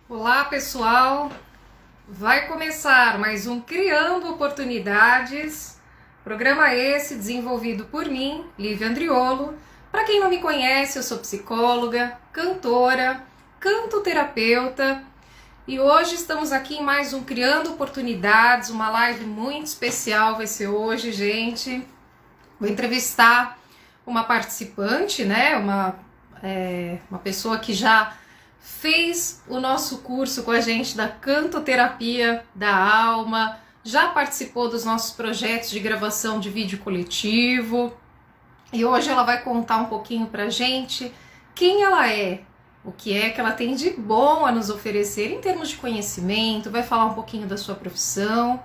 Olá, pessoal! Vai começar mais um Criando Oportunidades, programa esse desenvolvido por mim, Lívia Andriolo. Para quem não me conhece, eu sou psicóloga, cantora, cantoterapeuta e hoje estamos aqui em mais um Criando Oportunidades, uma live muito especial vai ser hoje, gente. Vou entrevistar uma participante, né? Uma pessoa que já fez o nosso curso com a gente da cantoterapia da alma, já participou dos nossos projetos de gravação de vídeo coletivo e hoje ela vai contar um pouquinho pra gente quem ela é, o que é que ela tem de bom a nos oferecer em termos de conhecimento, vai falar um pouquinho da sua profissão.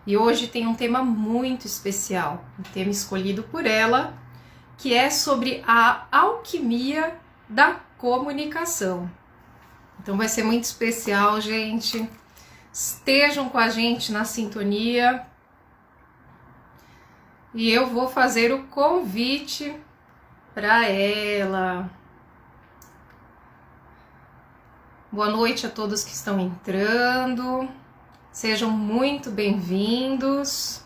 E hoje tem um tema muito especial, um tema escolhido por ela, que é sobre a alquimia da comunicação. Então vai ser muito especial, gente. Estejam com a gente na sintonia. E eu vou fazer o convite para ela. Boa noite a todos que estão entrando. Sejam muito bem-vindos.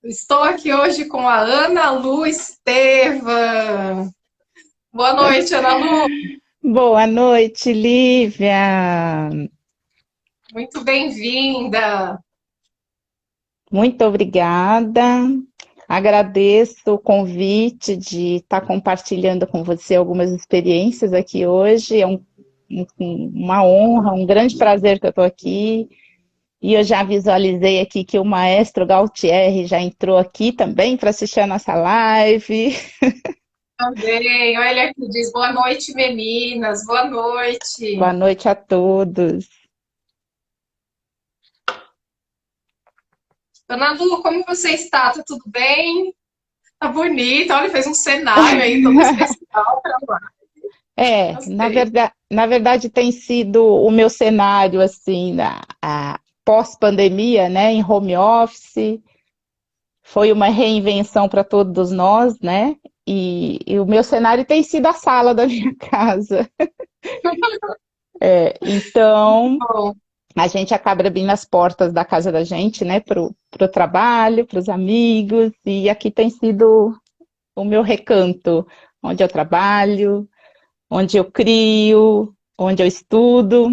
Estou aqui hoje com a Ana Lu Estevam. Boa noite, Ana Lu. Boa noite, Lívia. Muito bem-vinda. Muito obrigada. Agradeço o convite de estar compartilhando com você algumas experiências aqui hoje. É uma honra, um grande prazer que eu estou aqui. E eu já visualizei aqui que o maestro Galtieri já entrou aqui também para assistir a nossa live. Também, olha ele aqui, diz boa noite, meninas, boa noite. Boa noite a todos. Ana Lu, como você está? Tá tudo bem? Tá bonito, olha, fez um cenário aí todo especial para lá. Gostei. Na verdade tem sido o meu cenário, assim, a pós-pandemia, né, em home office, foi uma reinvenção para todos nós, né, e o meu cenário tem sido a sala da minha casa. Então, Bom, a gente acaba abrindo as portas da casa da gente, né, pro trabalho, para os amigos, e aqui tem sido o meu recanto, onde eu trabalho, onde eu crio, onde eu estudo.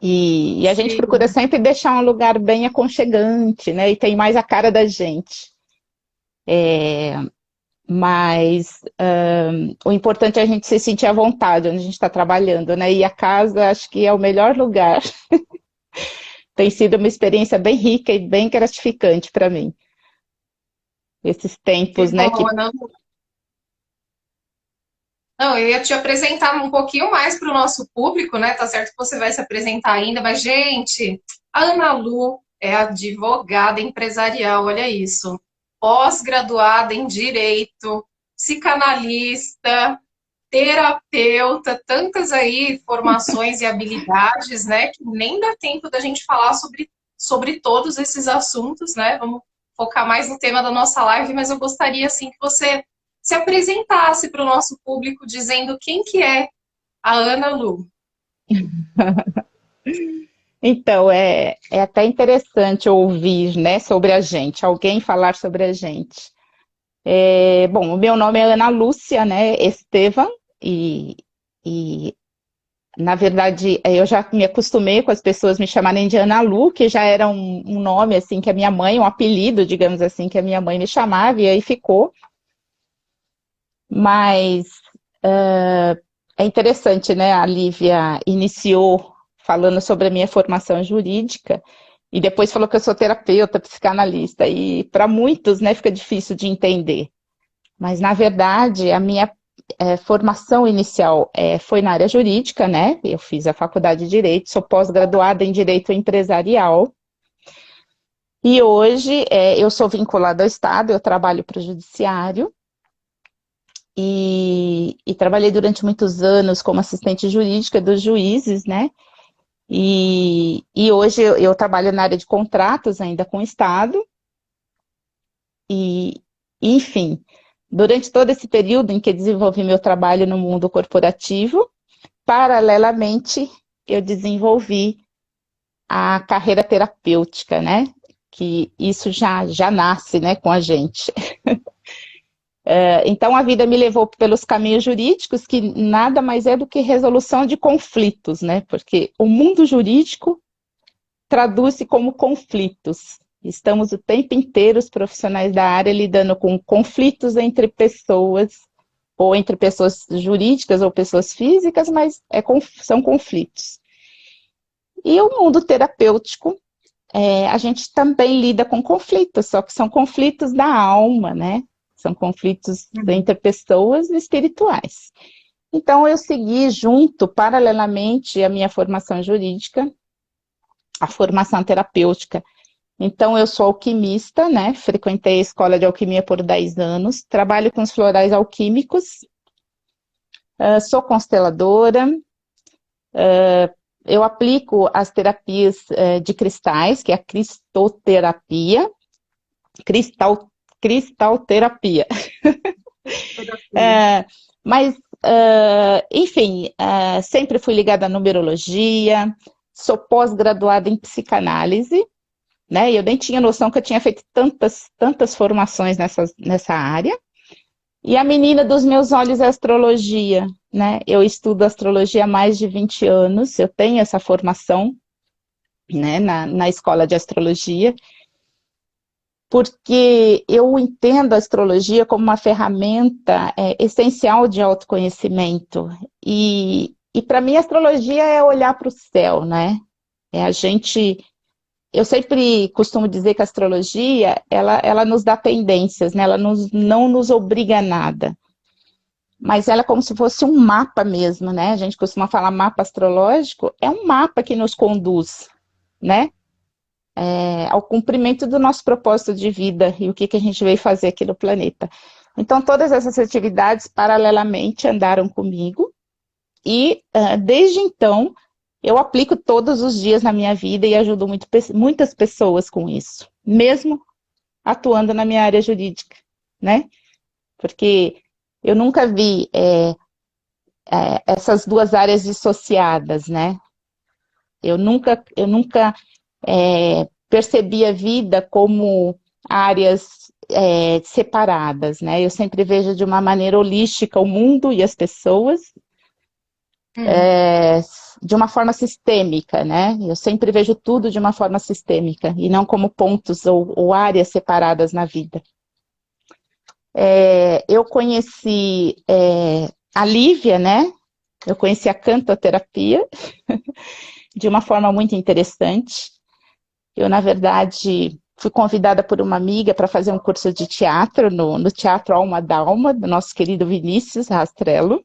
E a gente procura sim. sempre deixar um lugar bem aconchegante, né? E tem mais a cara da gente. Mas o importante é a gente se sentir à vontade onde a gente está trabalhando, né? E a casa acho que é o melhor lugar. Tem sido uma experiência bem rica e bem gratificante para mim. Esses Que tempos, né? bom, Que Ana Lu. Não, eu ia te apresentar um pouquinho mais para o nosso público, né? Tá certo que você vai se apresentar ainda, mas, gente, a Ana Lu é advogada empresarial, olha isso. Pós-graduada em Direito, psicanalista, terapeuta, tantas aí formações e habilidades, né, que nem dá tempo da gente falar sobre todos esses assuntos, né? Vamos focar mais no tema da nossa live, mas eu gostaria assim que você se apresentasse para o nosso público dizendo quem que é a Ana Lu. então é até interessante ouvir, né, sobre a gente, alguém falar sobre a gente. Bom, o meu nome é Ana Lúcia, né, Estevam, e, e na verdade eu já me acostumei com as pessoas me chamarem de Ana Lu, que já era um nome assim que a minha mãe, um apelido, digamos assim, que a minha mãe me chamava, e aí ficou. Mas é interessante, né? A Lívia iniciou falando sobre a minha formação jurídica e depois falou que eu sou terapeuta, psicanalista, e para muitos, né, fica difícil de entender. Mas, na verdade, a minha formação inicial foi na área jurídica, né? Eu fiz a faculdade de Direito, sou pós-graduada em Direito Empresarial. E hoje eu sou vinculada ao Estado, eu trabalho para o Judiciário e trabalhei durante muitos anos como assistente jurídica dos juízes, né? E hoje eu trabalho na área de contratos ainda com o Estado e, enfim, durante todo esse período em que desenvolvi meu trabalho no mundo corporativo, paralelamente, eu desenvolvi a carreira terapêutica, né? Que isso já nasce, né, com a gente. Então, a vida me levou pelos caminhos jurídicos, que nada mais é do que resolução de conflitos, né? Porque o mundo jurídico traduz-se como conflitos. Estamos o tempo inteiro, os profissionais da área, lidando com conflitos entre pessoas, ou entre pessoas jurídicas ou pessoas físicas, mas são conflitos. E o mundo terapêutico, a gente também lida com conflitos, só que são conflitos da alma, né? São conflitos entre pessoas espirituais. Então, eu segui junto, paralelamente, à minha formação jurídica, a formação terapêutica. Então, eu sou alquimista, né? Frequentei a escola de alquimia por 10 anos, trabalho com os florais alquímicos, sou consteladora, eu aplico as terapias de cristais, que é a cristoterapia, cristalterapia. Mas, enfim, sempre fui ligada à numerologia, sou pós-graduada em psicanálise, né? Eu nem tinha noção que eu tinha feito tantas formações nessa área. E a menina dos meus olhos é astrologia, né? Eu estudo astrologia há mais de 20 anos, eu tenho essa formação, né, na escola de astrologia, porque eu entendo a astrologia como uma ferramenta essencial de autoconhecimento. E para mim, a astrologia é olhar para o céu, né? Eu sempre costumo dizer que a astrologia, ela nos dá tendências, né? Ela não nos obriga a nada. Mas ela é como se fosse um mapa mesmo, né? A gente costuma falar mapa astrológico, é um mapa que nos conduz, né? Ao cumprimento do nosso propósito de vida e o que a gente veio fazer aqui no planeta. Então, todas essas atividades, paralelamente, andaram comigo. E, desde então, eu aplico todos os dias na minha vida e ajudo muitas pessoas com isso, mesmo atuando na minha área jurídica, né? Porque eu nunca vi essas duas áreas dissociadas, né? Eu nunca percebi a vida como áreas separadas, né? Eu sempre vejo de uma maneira holística o mundo e as pessoas, de uma forma sistêmica, né? Eu sempre vejo tudo de uma forma sistêmica, e não como pontos ou áreas separadas na vida. Eu conheci a Lívia, né? Eu conheci a cantoterapia de uma forma muito interessante. Eu, na verdade, fui convidada por uma amiga para fazer um curso de teatro no Teatro Alma d'Alma, do nosso querido Vinícius Rastrello.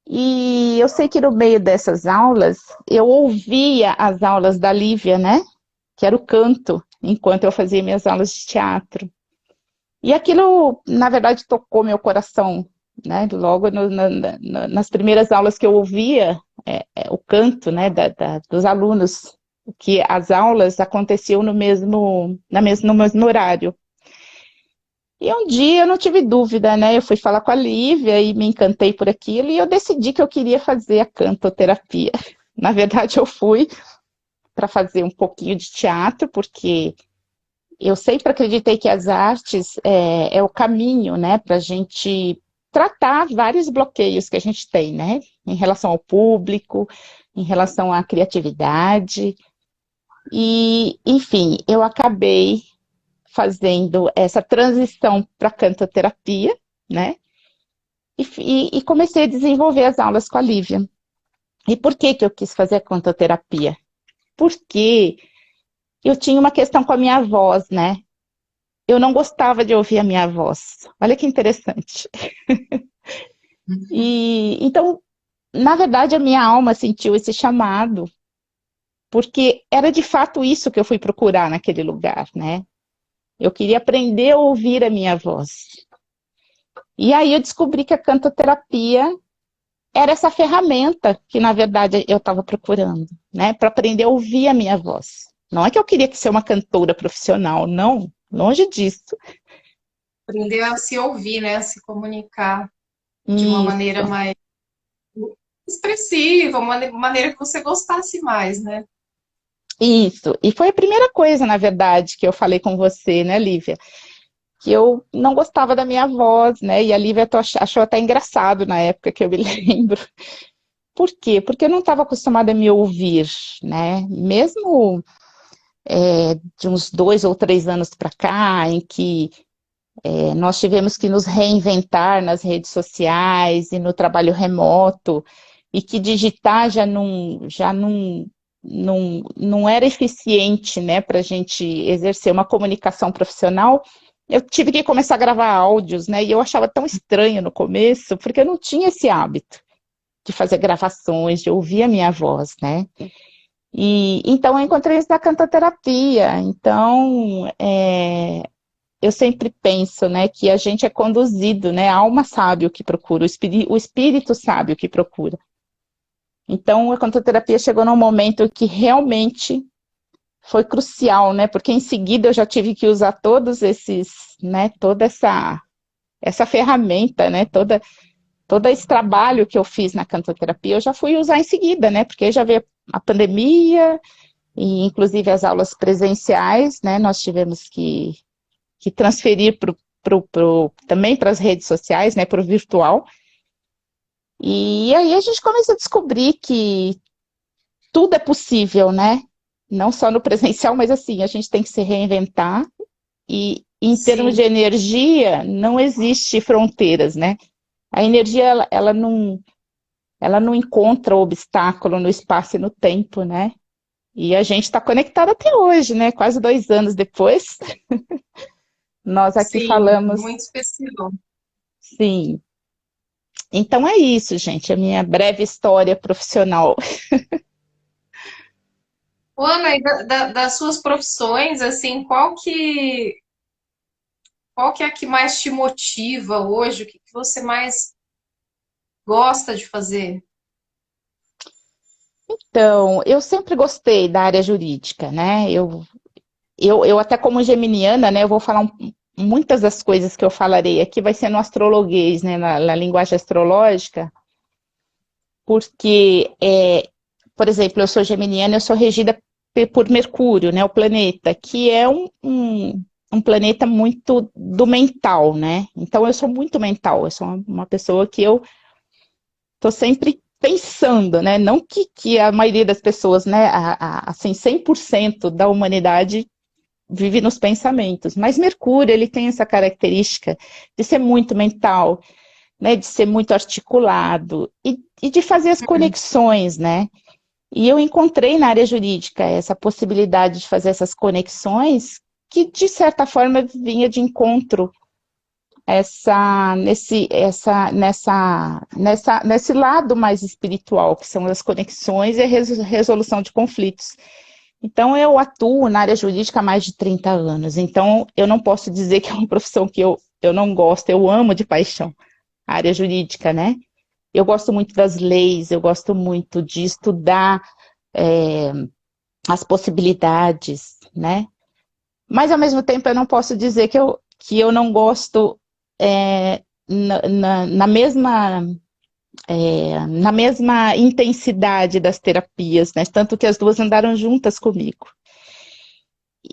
E eu sei que no meio dessas aulas, eu ouvia as aulas da Lívia, né? Que era o canto, enquanto eu fazia minhas aulas de teatro. E aquilo, na verdade, tocou meu coração, né? Logo nas primeiras aulas que eu ouvia o canto, né, dos alunos, que as aulas aconteciam no mesmo horário. E um dia eu não tive dúvida, né? Eu fui falar com a Lívia e me encantei por aquilo e eu decidi que eu queria fazer a cantoterapia. Na verdade, eu fui para fazer um pouquinho de teatro, porque eu sempre acreditei que as artes é o caminho, né, para a gente tratar vários bloqueios que a gente tem, né? Em relação ao público, em relação à criatividade. E, enfim, eu acabei fazendo essa transição para cantoterapia, né? E comecei a desenvolver as aulas com a Lívia. E por que eu quis fazer a cantoterapia? Porque eu tinha uma questão com a minha voz, né? Eu não gostava de ouvir a minha voz. Olha que interessante. E então, na verdade, a minha alma sentiu esse chamado, porque era de fato isso que eu fui procurar naquele lugar, né? Eu queria aprender a ouvir a minha voz. E aí eu descobri que a cantoterapia era essa ferramenta que, na verdade, eu estava procurando, né? Para aprender a ouvir a minha voz. Não é que eu queria ser uma cantora profissional, não. Longe disso. Aprender a se ouvir, né? A se comunicar de uma Isso. maneira mais expressiva, uma maneira que você gostasse mais, né? Isso, e foi a primeira coisa, na verdade, que eu falei com você, né, Lívia? Que eu não gostava da minha voz, né? E a Lívia achou até engraçado na época que eu me lembro. Por quê? Porque eu não estava acostumada a me ouvir, né? Mesmo de uns 2 ou 3 anos para cá, em que nós tivemos que nos reinventar nas redes sociais e no trabalho remoto, e que digitar já não era eficiente, né, para a gente exercer uma comunicação profissional. Eu tive que começar a gravar áudios, né, e eu achava tão estranho no começo, porque eu não tinha esse hábito de fazer gravações, de ouvir a minha voz, né. E então eu encontrei isso na cantoterapia. Então, eu sempre penso, né, que a gente é conduzido, né, a alma sabe o que procura, o espírito sabe o que procura. Então, a cantoterapia chegou num momento que realmente foi crucial, né, porque em seguida eu já tive que usar todos esses, né, toda essa ferramenta, né, todo esse trabalho que eu fiz na cantoterapia, eu já fui usar em seguida, né, porque já veio a pandemia, e inclusive as aulas presenciais, né, nós tivemos que transferir também para as redes sociais, né, para o virtual. E aí a gente começa a descobrir que tudo é possível, né? Não só no presencial, mas assim, a gente tem que se reinventar. E em termos Sim. de energia, não existe fronteiras, né? A energia, ela não encontra obstáculo no espaço e no tempo, né? E a gente está conectado até hoje, né? Quase 2 anos depois, nós aqui Sim, falamos, muito especial. sim. Então é isso, gente, a minha breve história profissional. Ô, Ana, e das suas profissões, assim, qual que é a que mais te motiva hoje? O que que você mais gosta de fazer? Então, eu sempre gostei da área jurídica, né? Eu até como geminiana, né, eu vou falar muitas das coisas que eu falarei aqui vai ser no astrologuês, né, na linguagem astrológica, porque, por exemplo, eu sou geminiana, eu sou regida por Mercúrio, né, o planeta, que é um planeta muito do mental, né? Então eu sou muito mental, eu sou uma pessoa que eu estou sempre pensando, né? Não que a maioria das pessoas, né, assim, 100% da humanidade vive nos pensamentos, mas Mercúrio, ele tem essa característica de ser muito mental, né, de ser muito articulado e de fazer as conexões, né? E eu encontrei na área jurídica essa possibilidade de fazer essas conexões que, de certa forma, vinha de encontro nesse lado mais espiritual, que são as conexões e a resolução de conflitos. Então, eu atuo na área jurídica há mais de 30 anos, então eu não posso dizer que é uma profissão que eu não gosto, eu amo de paixão a área jurídica, né? Eu gosto muito das leis, eu gosto muito de estudar é, as possibilidades, né? Mas, ao mesmo tempo, eu não posso dizer que eu não gosto na mesma intensidade das terapias, né? Tanto que as duas andaram juntas comigo.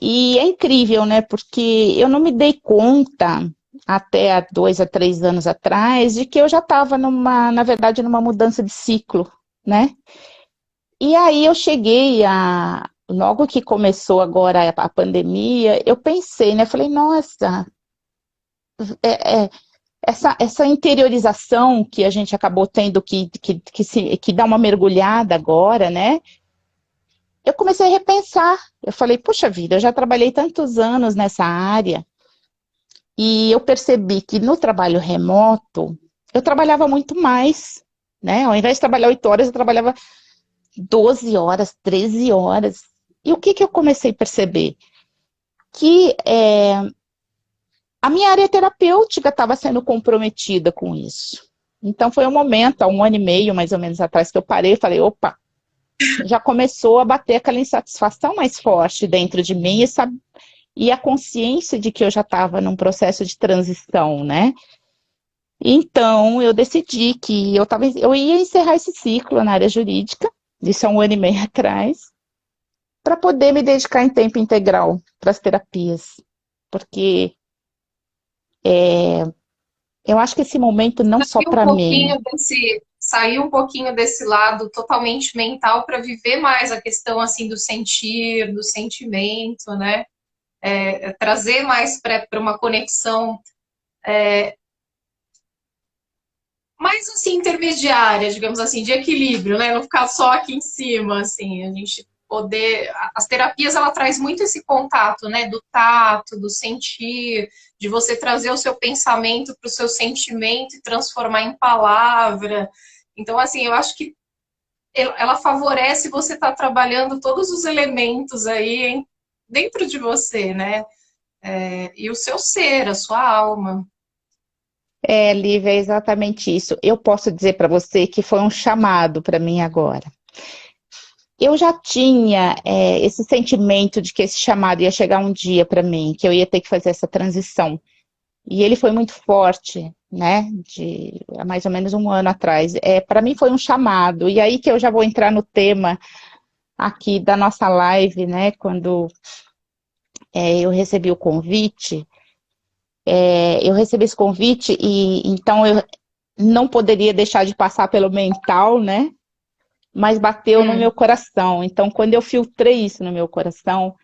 E é incrível, né? Porque eu não me dei conta, até há 2 a 3 anos atrás, de que eu já estava na verdade, numa mudança de ciclo, né? E aí eu logo que começou agora a pandemia, eu pensei, né? Falei, nossa, é, é, essa interiorização que a gente acabou tendo que dar uma mergulhada agora, né? Eu comecei a repensar. Eu falei, puxa vida, eu já trabalhei tantos anos nessa área e eu percebi que no trabalho remoto eu trabalhava muito mais, né? Ao invés de trabalhar 8 horas, eu trabalhava 12 horas, 13 horas. E o que eu comecei a perceber? Que a minha área terapêutica estava sendo comprometida com isso. Então foi um momento, há 1 ano e meio, mais ou menos atrás, que eu parei e falei, opa, já começou a bater aquela insatisfação mais forte dentro de mim e a consciência de que eu já estava num processo de transição, né? Então, eu decidi que eu ia encerrar esse ciclo na área jurídica, isso há um ano e meio atrás, para poder me dedicar em tempo integral para as terapias. Porque eu acho que esse momento não só para mim. Sair um pouquinho desse lado totalmente mental para viver mais a questão assim do sentir, do sentimento, né? Trazer mais para uma conexão mais assim intermediária, digamos assim, de equilíbrio, né? Não ficar só aqui em cima, assim, a gente poder. As terapias ela traz muito esse contato, né? Do tato, do sentir, de você trazer o seu pensamento para o seu sentimento e transformar em palavra. Então, assim, eu acho que ela favorece você estar trabalhando todos os elementos aí dentro de você, né? E o seu ser, a sua alma. Lívia, é exatamente isso. Eu posso dizer para você que foi um chamado para mim agora. Eu já tinha esse sentimento de que esse chamado ia chegar um dia para mim, que eu ia ter que fazer essa transição. E ele foi muito forte, né? Há mais ou menos um ano atrás. Para mim foi um chamado. E aí que eu já vou entrar no tema aqui da nossa live, né? Quando eu recebi o convite. Eu recebi esse convite e então eu não poderia deixar de passar pelo mental, né? Mas bateu no meu coração. Então, quando eu filtrei isso no meu coração,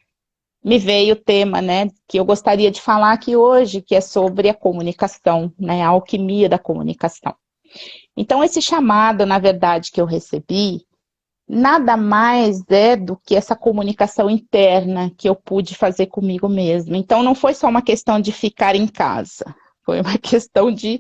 me veio o tema, né, que eu gostaria de falar aqui hoje, que é sobre a comunicação, né, a alquimia da comunicação. Então, esse chamado, na verdade, que eu recebi, nada mais é do que essa comunicação interna que eu pude fazer comigo mesma. Então, não foi só uma questão de ficar em casa, foi uma questão de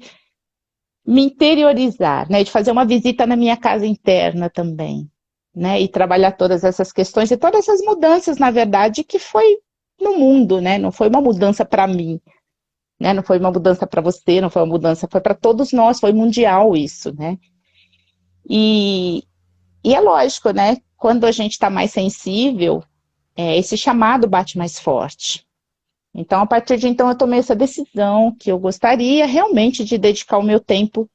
me interiorizar, né, de fazer uma visita na minha casa interna também, né, e trabalhar todas essas questões e todas essas mudanças, na verdade, que foi no mundo, né, não foi uma mudança para mim, né, não foi uma mudança para você, não foi uma mudança, foi para todos nós, foi mundial isso, né, e, e é lógico, né, quando a gente está mais sensível, esse chamado bate mais forte. Então, a partir de então, eu tomei essa decisão que eu gostaria realmente de dedicar o meu tempo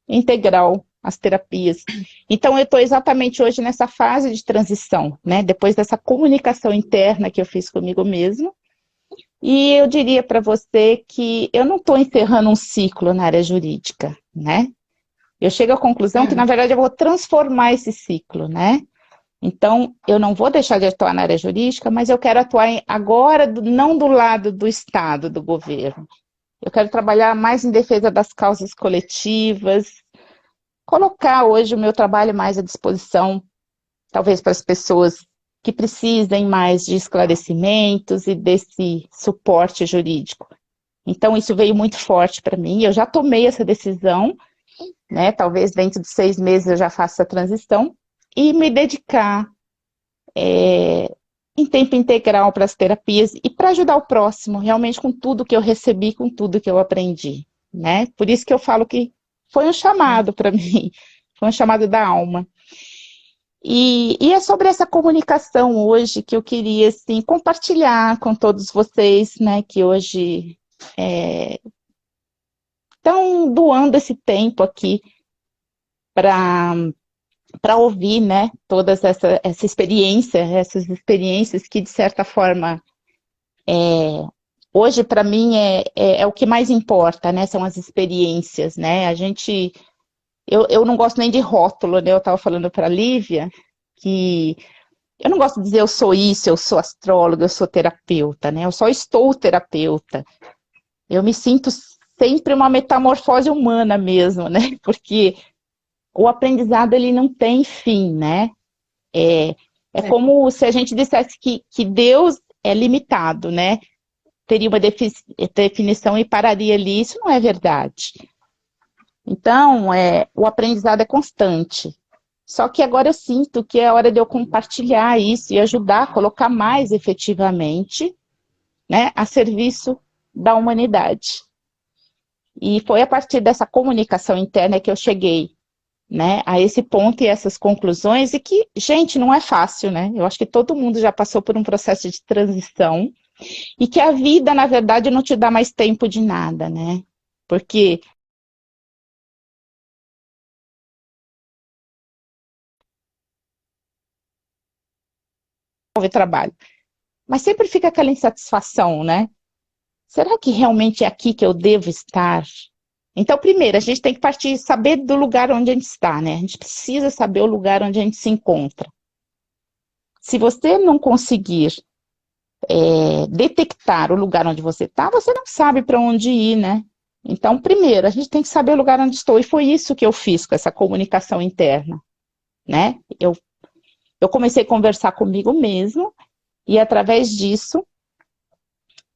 integral às terapias. Então, eu estou exatamente hoje nessa fase de transição, né? Depois dessa comunicação interna que eu fiz comigo mesma. E eu diria para você que eu não estou encerrando um ciclo na área jurídica, né? Eu chego à conclusão que, na verdade, eu vou transformar esse ciclo, né? Então, eu não vou deixar de atuar na área jurídica, mas eu quero atuar agora, não do lado do Estado, do governo. Eu quero trabalhar mais em defesa das causas coletivas, colocar hoje o meu trabalho mais à disposição, talvez para as pessoas que precisem mais de esclarecimentos e desse suporte jurídico. Então, isso veio muito forte para mim, eu já tomei essa decisão, né? Talvez dentro de 6 meses eu já faça a transição, e me dedicar em tempo integral para as terapias e para ajudar o próximo, realmente com tudo que eu recebi, com tudo que eu aprendi, né? Por isso que eu falo que foi um chamado para mim, foi um chamado da alma. E é sobre essa comunicação hoje que eu queria, assim, compartilhar com todos vocês, né, que hoje estão doando esse tempo aqui para ouvir, né, todas essas experiências que, de certa forma, hoje, para mim, é o que mais importa, né, são as experiências, né, eu não gosto nem de rótulo, né, eu estava falando para a Lívia, que eu não gosto de dizer eu sou isso, eu sou astróloga, eu sou terapeuta, né, eu só estou terapeuta, eu me sinto sempre uma metamorfose humana mesmo, né, porque o aprendizado, ele não tem fim, né, é como se a gente dissesse que Deus é limitado, né? Teria uma definição e pararia ali. Isso não é verdade. Então, o aprendizado é constante. Só que agora eu sinto que é hora de eu compartilhar isso e ajudar a colocar mais efetivamente, né, a serviço da humanidade. E foi a partir dessa comunicação interna que eu cheguei, né, a esse ponto e essas conclusões, e que, gente, não é fácil, né? Eu acho que todo mundo já passou por um processo de transição, e que a vida, na verdade, não te dá mais tempo de nada, né? Porque trabalho. Mas sempre fica aquela insatisfação, né? Será que realmente é aqui que eu devo estar? Então, primeiro, a gente tem que partir, saber do lugar onde a gente está, né? A gente precisa saber o lugar onde a gente se encontra. Se você não conseguir detectar o lugar onde você está, você não sabe para onde ir, né? Então, primeiro, a gente tem que saber o lugar onde estou. E foi isso que eu fiz com essa comunicação interna, né? Eu comecei a conversar comigo mesmo e, através disso,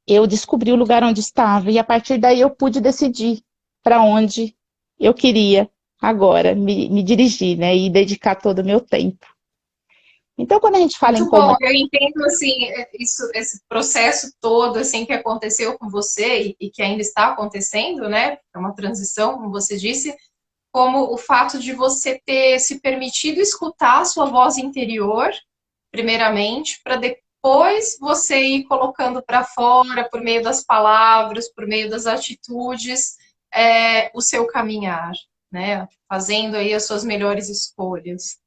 eu descobri o lugar onde estava. E, a partir daí, eu pude decidir para onde eu queria agora me dirigir, né? E dedicar todo o meu tempo. Então, quando a gente fala em Muito bom, comunicação, eu entendo assim isso, esse processo todo assim que aconteceu com você e que ainda está acontecendo, né? É uma transição, como você disse, como o fato de você ter se permitido escutar a sua voz interior, primeiramente, para depois você ir colocando para fora, por meio das palavras, por meio das atitudes, o seu caminhar, né? Fazendo aí as suas melhores escolhas.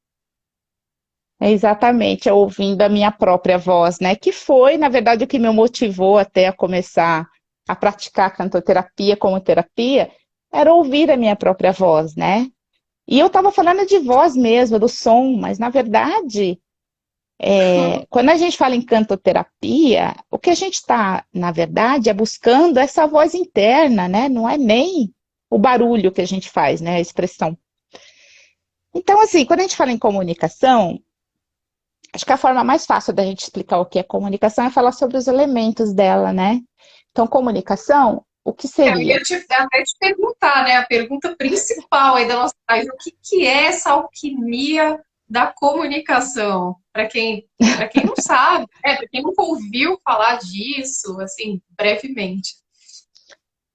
é exatamente, ouvindo a minha própria voz, né? Que foi, na verdade, o que me motivou até a começar a praticar a cantoterapia como terapia, era ouvir a minha própria voz, né? E eu estava falando de voz mesmo, do som, mas na verdade, quando a gente fala em cantoterapia, o que a gente está, na verdade, é buscando essa voz interna, né? Não é nem o barulho que a gente faz, né? A expressão. Então, assim, quando a gente fala em comunicação, acho que a forma mais fácil da gente explicar o que é comunicação é falar sobre os elementos dela, né? Então, comunicação, o que Eu seria? ia até te perguntar, né? A pergunta principal aí da nossa live, o que é essa alquimia da comunicação? Para quem não sabe, né? Para quem nunca ouviu falar disso, assim, brevemente.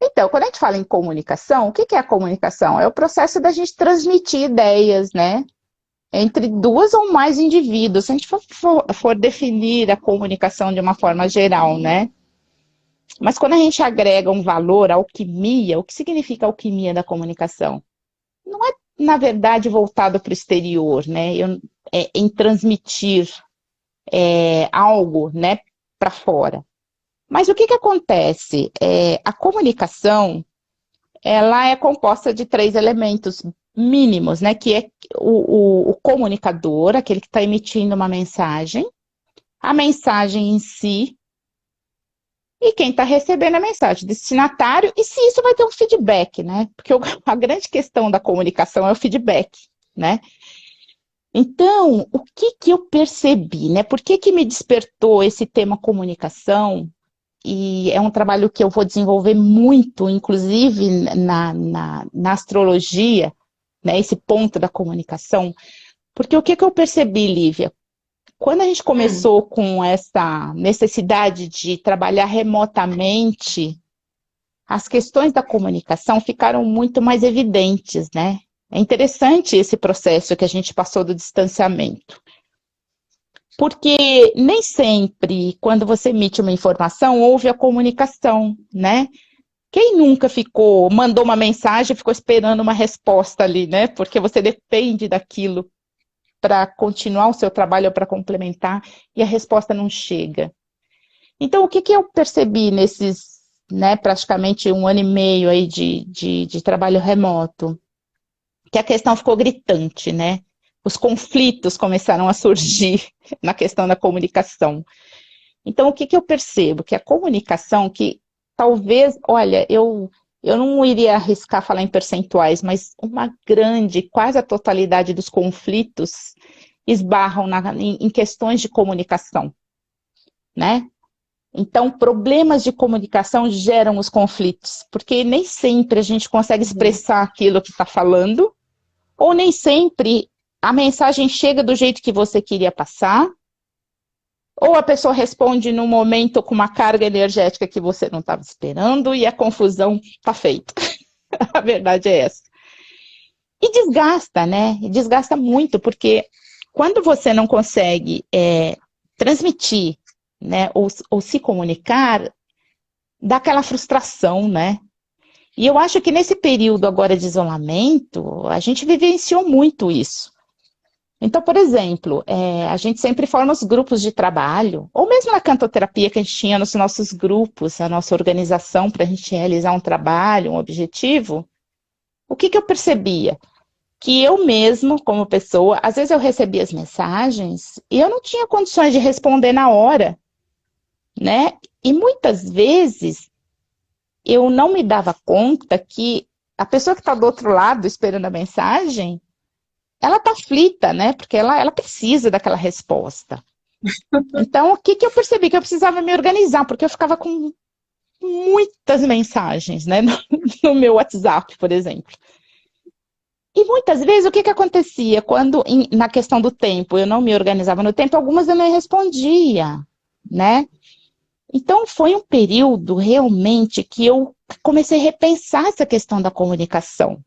Então, quando a gente fala em comunicação, o que é a comunicação? É o processo da gente transmitir ideias, né? Entre duas ou mais indivíduos. Se a gente for definir a comunicação de uma forma geral, né? Mas quando a gente agrega um valor, alquimia, o que significa alquimia da comunicação? Não é, na verdade, voltado para o exterior, né? Em transmitir algo, né, para fora. Mas o que acontece? A comunicação, ela é composta de três elementos mínimos, né? Que é o comunicador, aquele que está emitindo uma mensagem, a mensagem em si, e quem está recebendo a mensagem, destinatário, e se isso vai ter um feedback, né? Porque a grande questão da comunicação é o feedback, né? Então, o que eu percebi, né? Por que me despertou esse tema comunicação? E é um trabalho que eu vou desenvolver muito, inclusive na astrologia, né? Esse ponto da comunicação. Porque o que eu percebi, Lívia? Quando a gente começou com essa necessidade de trabalhar remotamente, as questões da comunicação ficaram muito mais evidentes, né? É interessante esse processo que a gente passou do distanciamento. Porque nem sempre, quando você emite uma informação, houve a comunicação, né? Quem nunca mandou uma mensagem e ficou esperando uma resposta ali, né? Porque você depende daquilo para continuar o seu trabalho ou para complementar, e a resposta não chega. Então, o que eu percebi nesses, né, praticamente 1 ano e meio aí de trabalho remoto? Que a questão ficou gritante, né? Os conflitos começaram a surgir na questão da comunicação. Então, o que eu percebo? Que a comunicação, que talvez, olha, eu não iria arriscar falar em percentuais, mas uma grande, quase a totalidade dos conflitos esbarram em questões de comunicação, né? Então, problemas de comunicação geram os conflitos, porque nem sempre a gente consegue expressar aquilo que está falando, ou nem sempre a mensagem chega do jeito que você queria passar, ou a pessoa responde num momento com uma carga energética que você não estava esperando e a confusão está feita. A verdade é essa. E desgasta, né? E desgasta muito, porque quando você não consegue transmitir, né, ou se comunicar, dá aquela frustração, né? E eu acho que nesse período agora de isolamento, a gente vivenciou muito isso. Então, por exemplo, a gente sempre fala nos grupos de trabalho, ou mesmo na cantoterapia que a gente tinha nos nossos grupos, a nossa organização para a gente realizar um trabalho, um objetivo, o que eu percebia? Que eu mesmo, como pessoa, às vezes eu recebia as mensagens e eu não tinha condições de responder na hora, né? E muitas vezes eu não me dava conta que a pessoa que está do outro lado esperando a mensagem, ela está aflita, né? Porque ela precisa daquela resposta. Então, o que eu percebi? Que eu precisava me organizar, porque eu ficava com muitas mensagens, né? No meu WhatsApp, por exemplo. E muitas vezes, o que acontecia? Quando, na questão do tempo, eu não me organizava no tempo, algumas eu nem respondia, né? Então, foi um período, realmente, que eu comecei a repensar essa questão da comunicação,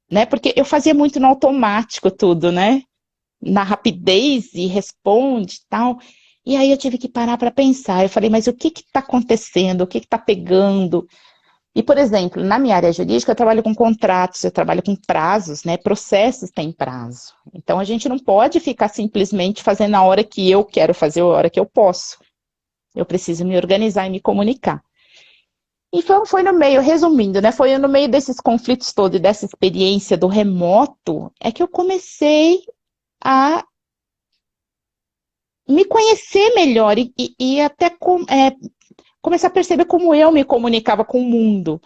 né? Porque eu fazia muito no automático tudo, né? Na rapidez e responde e tal. E aí eu tive que parar para pensar. Eu falei, mas o que está acontecendo? O que está pegando? E, por exemplo, na minha área jurídica, eu trabalho com contratos, eu trabalho com prazos, né? Processos têm prazo. Então, a gente não pode ficar simplesmente fazendo a hora que eu quero fazer, a hora que eu posso. Eu preciso me organizar e me comunicar. E foi no meio, resumindo, né? Foi no meio desses conflitos todos, dessa experiência do remoto, é que eu comecei a me conhecer melhor e até começar a perceber como eu me comunicava com o mundo.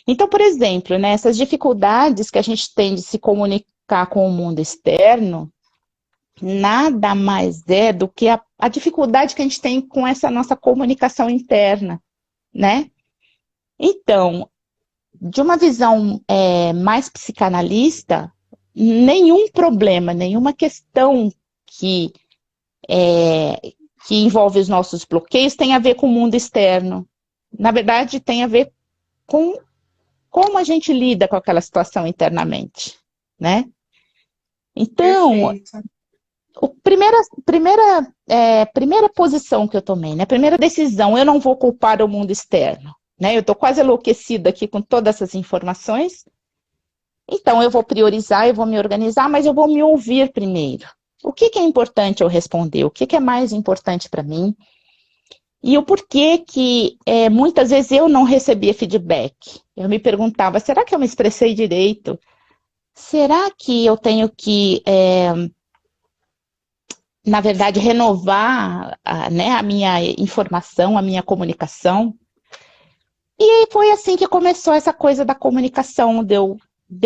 Então, por exemplo, né, essas dificuldades que a gente tem de se comunicar com o mundo externo, nada mais é do que a dificuldade que a gente tem com essa nossa comunicação interna, né? Então, de uma visão mais psicanalista, nenhum problema, nenhuma questão que envolve os nossos bloqueios tem a ver com o mundo externo. Na verdade, tem a ver com como a gente lida com aquela situação internamente, né? Então, Perfeito. primeira posição que eu tomei, né? Primeira decisão, eu não vou culpar o mundo externo, né? Eu estou quase enlouquecida aqui com todas essas informações, então eu vou priorizar, eu vou me organizar, mas eu vou me ouvir primeiro. O que é importante eu responder? O que é mais importante para mim? E o porquê que muitas vezes eu não recebia feedback. Eu me perguntava, será que eu me expressei direito? Será que eu tenho que, na verdade, renovar né, a minha informação, a minha comunicação? E foi assim que começou essa coisa da comunicação, de eu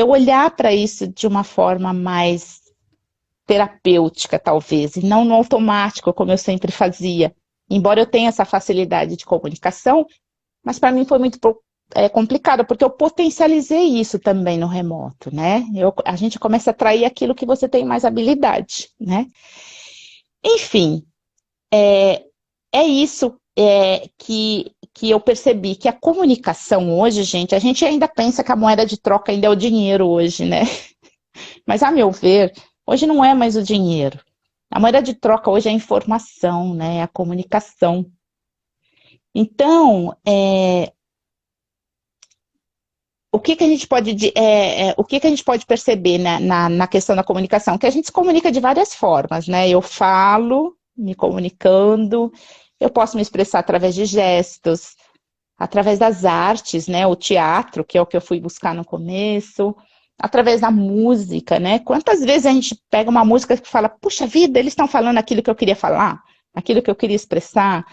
olhar para isso de uma forma mais terapêutica, talvez, e não no automático, como eu sempre fazia. Embora eu tenha essa facilidade de comunicação, mas para mim foi muito complicado, porque eu potencializei isso também no remoto, né? A gente começa a atrair aquilo que você tem mais habilidade, né? Enfim, é isso que eu percebi, que a comunicação hoje, gente, a gente ainda pensa que a moeda de troca ainda é o dinheiro hoje, né? Mas, a meu ver, hoje não é mais o dinheiro. A moeda de troca hoje é a informação, né? É a comunicação. Então, o que a gente pode perceber, né, na questão da comunicação? Que a gente se comunica de várias formas, né? Eu falo, me comunicando, eu posso me expressar através de gestos, através das artes, né? O teatro, que é o que eu fui buscar no começo, através da música, né? Quantas vezes a gente pega uma música que fala, puxa vida, eles estão falando aquilo que eu queria falar, aquilo que eu queria expressar,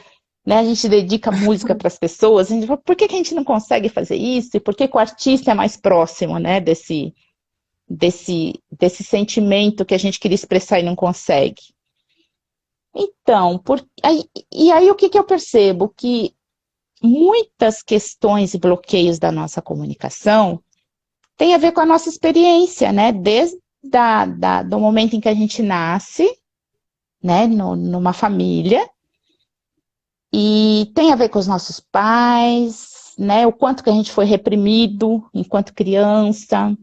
né? A gente dedica música para as pessoas, a gente fala, por que a gente não consegue fazer isso? E por que o artista é mais próximo, né? Desse sentimento que a gente queria expressar e não consegue. Então, aí o que eu percebo? Que muitas questões e bloqueios da nossa comunicação têm a ver com a nossa experiência, né? Desde do momento em que a gente nasce, né? Numa família, e tem a ver com os nossos pais, né? O quanto que a gente foi reprimido enquanto criança,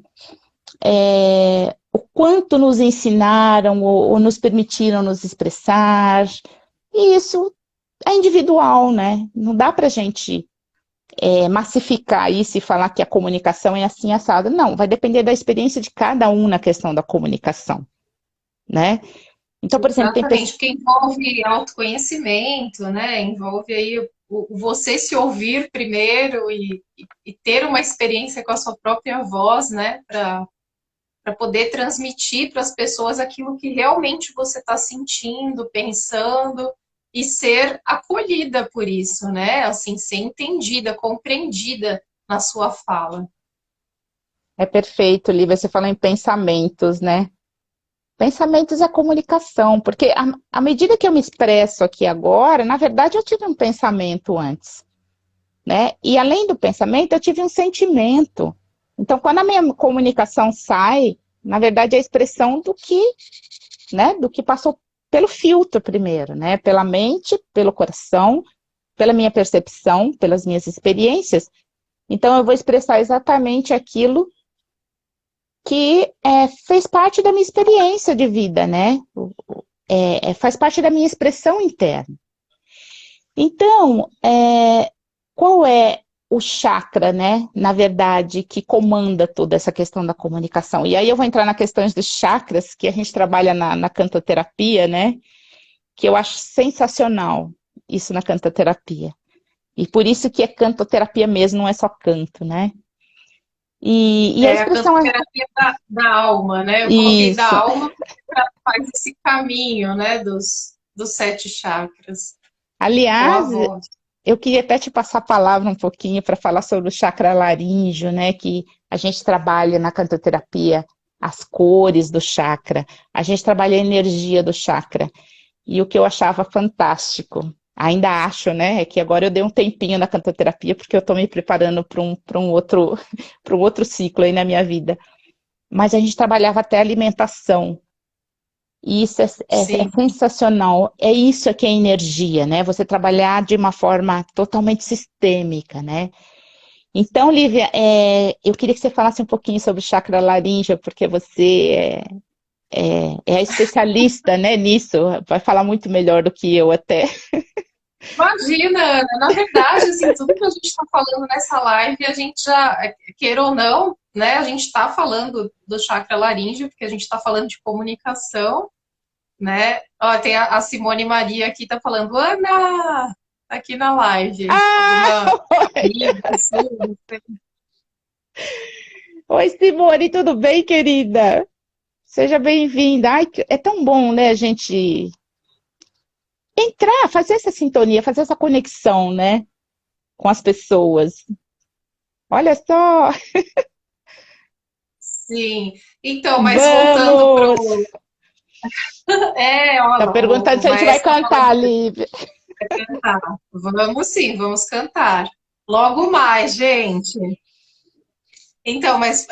o quanto nos ensinaram ou nos permitiram nos expressar. E isso é individual, né? Não dá para a gente massificar isso e falar que a comunicação é assim assada. Não, vai depender da experiência de cada um na questão da comunicação, né? Então, por exemplo, tem Exatamente, pessoas... porque envolve autoconhecimento, né? Envolve aí você se ouvir primeiro e ter uma experiência com a sua própria voz, né? Para poder transmitir para as pessoas aquilo que realmente você está sentindo, pensando e ser acolhida por isso, né? Assim, ser entendida, compreendida na sua fala. É perfeito, Lívia, você fala em pensamentos, né? Pensamentos é comunicação, porque à medida que eu me expresso aqui agora, na verdade eu tive um pensamento antes, né? E além do pensamento, eu tive um sentimento. Então, quando a minha comunicação sai, na verdade é a expressão do que, né, do que passou pelo filtro primeiro, né? Pela mente, pelo coração, pela minha percepção, pelas minhas experiências. Então, eu vou expressar exatamente aquilo que fez parte da minha experiência de vida, né? Faz parte da minha expressão interna. Então, qual é o chakra, né, na verdade, que comanda toda essa questão da comunicação? E aí eu vou entrar na questão dos chakras, que a gente trabalha na cantoterapia, né, que eu acho sensacional isso na cantoterapia. E por isso que é cantoterapia mesmo, não é só canto, né? E a É a expressão é cantoterapia da alma, né? Eu coloquei da isso. alma porque ela faz esse caminho, né? Dos sete chakras com a Aliás, voz. eu queria até te passar a palavra um pouquinho para falar sobre o chakra laríngeo, né? Que a gente trabalha na cantoterapia as cores do chakra, a gente trabalha a energia do chakra. E o que eu achava fantástico, ainda acho, né? É que agora eu dei um tempinho na cantoterapia porque eu estou me preparando para um outro, para um outro ciclo aí na minha vida. Mas a gente trabalhava até alimentação. E isso é Sim. sensacional. É isso que é energia, né? Você trabalhar de uma forma totalmente sistêmica, né? Então, Lívia, eu queria que você falasse um pouquinho sobre o chakra laríngeo, porque você é a especialista, né, nisso. Vai falar muito melhor do que eu até. Imagina, Ana, na verdade, assim, tudo que a gente está falando nessa live, a gente já, queira ou não, né, a gente está falando do chakra laríngeo, porque a gente está falando de comunicação, né? Ó, tem a Simone Maria aqui, tá falando, Ana, tá aqui na live, Ah! alguma amiga, assim, não sei. Oi, Simone, tudo bem, querida? Seja bem-vinda. Ai, é tão bom, né, a gente entrar, fazer essa sintonia, fazer essa conexão, né, com as pessoas. Olha só, Sim. Então, mas voltando para vamos! o. É, ó, Tá perguntando o se a gente vai maestro falando cantar, Lívia. para cantar. Vamos sim, vamos cantar. Logo mais, gente. Então, mas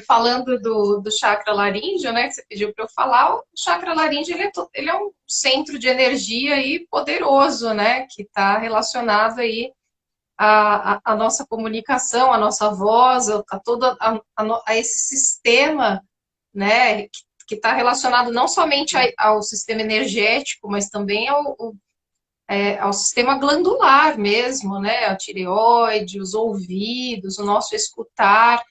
falando do chakra laríngeo, né, que você pediu para eu falar, o chakra laríngeo ele é um centro de energia aí poderoso, né, que está relacionado aí à nossa comunicação, à nossa voz, a toda a esse sistema, né, que está relacionado não somente ao sistema energético, mas também ao sistema glandular mesmo, né, a tireoide, os ouvidos, o nosso escutar,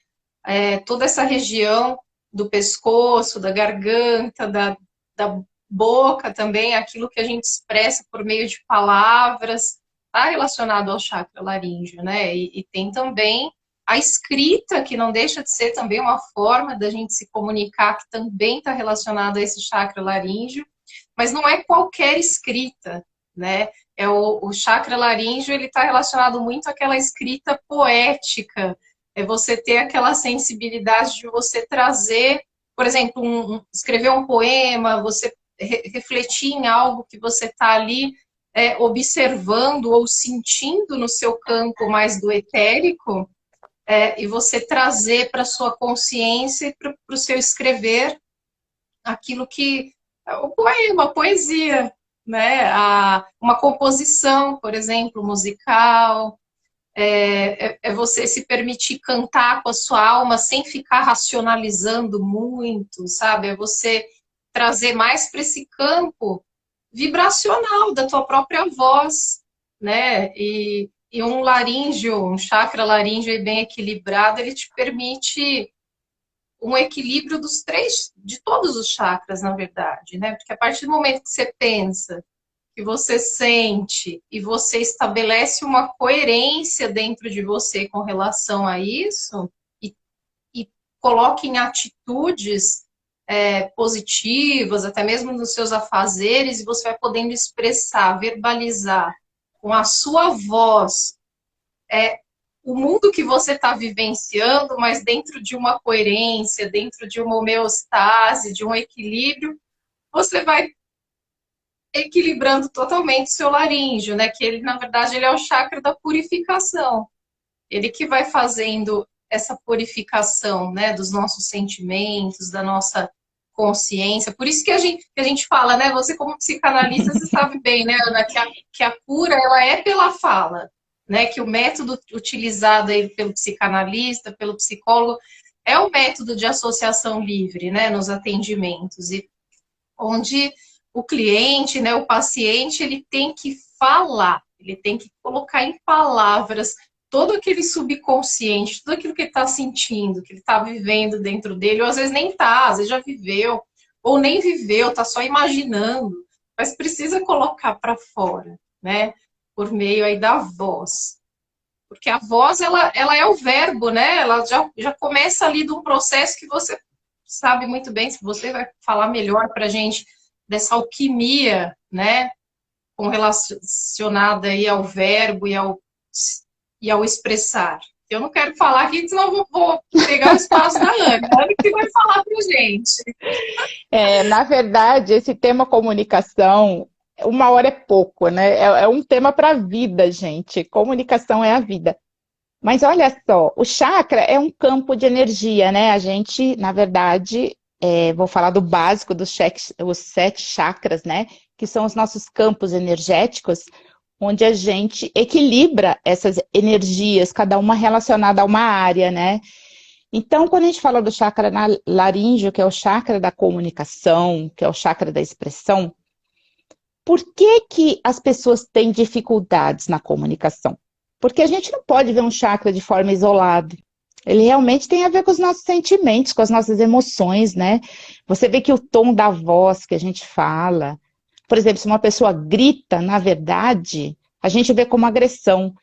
toda essa região do pescoço, da garganta, da boca também, aquilo que a gente expressa por meio de palavras, está relacionado ao chakra laríngeo, né? E tem também a escrita, que não deixa de ser também uma forma da gente se comunicar, que também está relacionado a esse chakra laríngeo, mas não é qualquer escrita, né? O chakra laríngeo, ele está relacionado muito àquela escrita poética, é você ter aquela sensibilidade de você trazer, por exemplo, escrever um poema, você refletir em algo que você está ali observando ou sentindo no seu campo mais do etérico, e você trazer para a sua consciência e para o seu escrever aquilo que o poema, a poesia, né? Uma composição, por exemplo, musical, você se permitir cantar com a sua alma sem ficar racionalizando muito, sabe? É você trazer mais para esse campo vibracional da tua própria voz, né? E um laríngeo, um chakra laríngeo bem equilibrado, ele te permite um equilíbrio dos três, de todos os chakras, na verdade, né? Porque a partir do momento que você pensa, que você sente e você estabelece uma coerência dentro de você com relação a isso e coloca em atitudes positivas, até mesmo nos seus afazeres, e você vai podendo expressar, verbalizar com a sua voz o mundo que você está vivenciando, mas dentro de uma coerência, dentro de uma homeostase, de um equilíbrio, você vai equilibrando totalmente o seu laríngeo, né? Que ele, na verdade, ele é o chakra da purificação. Ele que vai fazendo essa purificação, né, dos nossos sentimentos, da nossa consciência. Por isso que a gente fala, né? Você como psicanalista, você sabe bem, né, Ana, que a cura ela é pela fala, né? Que o método utilizado aí pelo psicanalista, pelo psicólogo, é o método de associação livre, né, nos atendimentos, e onde o cliente, né, o paciente, ele tem que falar, ele tem que colocar em palavras todo aquele subconsciente, tudo aquilo que ele está sentindo, que ele está vivendo dentro dele, ou às vezes nem está, às vezes já viveu, ou nem viveu, está só imaginando, mas precisa colocar para fora, né, por meio aí da voz. Porque a voz, ela é o verbo, né, ela já começa ali de um processo que você sabe muito bem, se você vai falar melhor para a gente dessa alquimia, né, com relacionada aí ao verbo e ao expressar. Eu não quero falar aqui, senão eu vou pegar o espaço da Ana. A Ana que vai falar para a gente. Na verdade, esse tema comunicação, uma hora é pouco, né? É um tema para a vida, gente. Comunicação é a vida. Mas olha só, o chakra é um campo de energia, né? A gente, na verdade, vou falar do básico dos os 7 chakras, né? Que são os nossos campos energéticos, onde a gente equilibra essas energias, cada uma relacionada a uma área, né? Então, quando a gente fala do chakra laríngeo, que é o chakra da comunicação, que é o chakra da expressão, por que que as pessoas têm dificuldades na comunicação? Porque a gente não pode ver um chakra de forma isolada. Ele realmente tem a ver com os nossos sentimentos, com as nossas emoções, né? Você vê que o tom da voz que a gente fala, por exemplo, se uma pessoa grita, na verdade, a gente vê como agressão.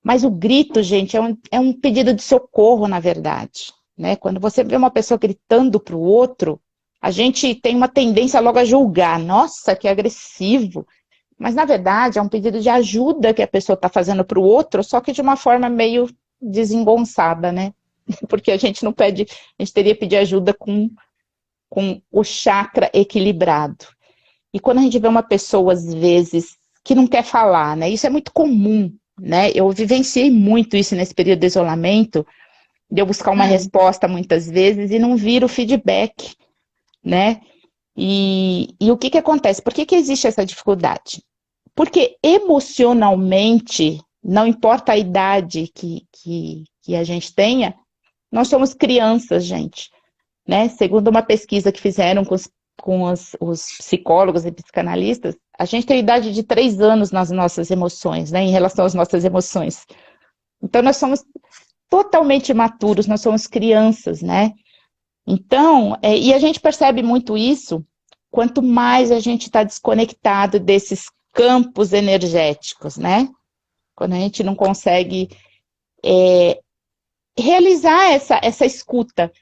Mas o grito, gente, é um pedido de socorro, na verdade, né? Quando você vê uma pessoa gritando para o outro, a gente tem uma tendência logo a julgar. Nossa, que agressivo. Mas, na verdade, é um pedido de ajuda que a pessoa está fazendo para o outro, só que de uma forma meio desengonçada, né? Porque a gente não pede, a gente teria que pedir ajuda com o chakra equilibrado. E quando a gente vê uma pessoa, às vezes, que não quer falar, né? Isso é muito comum, né? Eu vivenciei muito isso nesse período de isolamento, de eu buscar uma resposta muitas vezes e não vir o feedback, né? E o que acontece? Por que existe essa dificuldade? Porque emocionalmente, não importa a idade que a gente tenha, nós somos crianças, gente, né? Segundo uma pesquisa que fizeram com os psicólogos e psicanalistas, a gente tem a idade de 3 anos nas nossas emoções, né? Em relação às nossas emoções. Então, nós somos totalmente imaturos, nós somos crianças, né? Então, e a gente percebe muito isso, quanto mais a gente está desconectado desses campos energéticos, né? Quando a gente não consegue realizar essa escuta.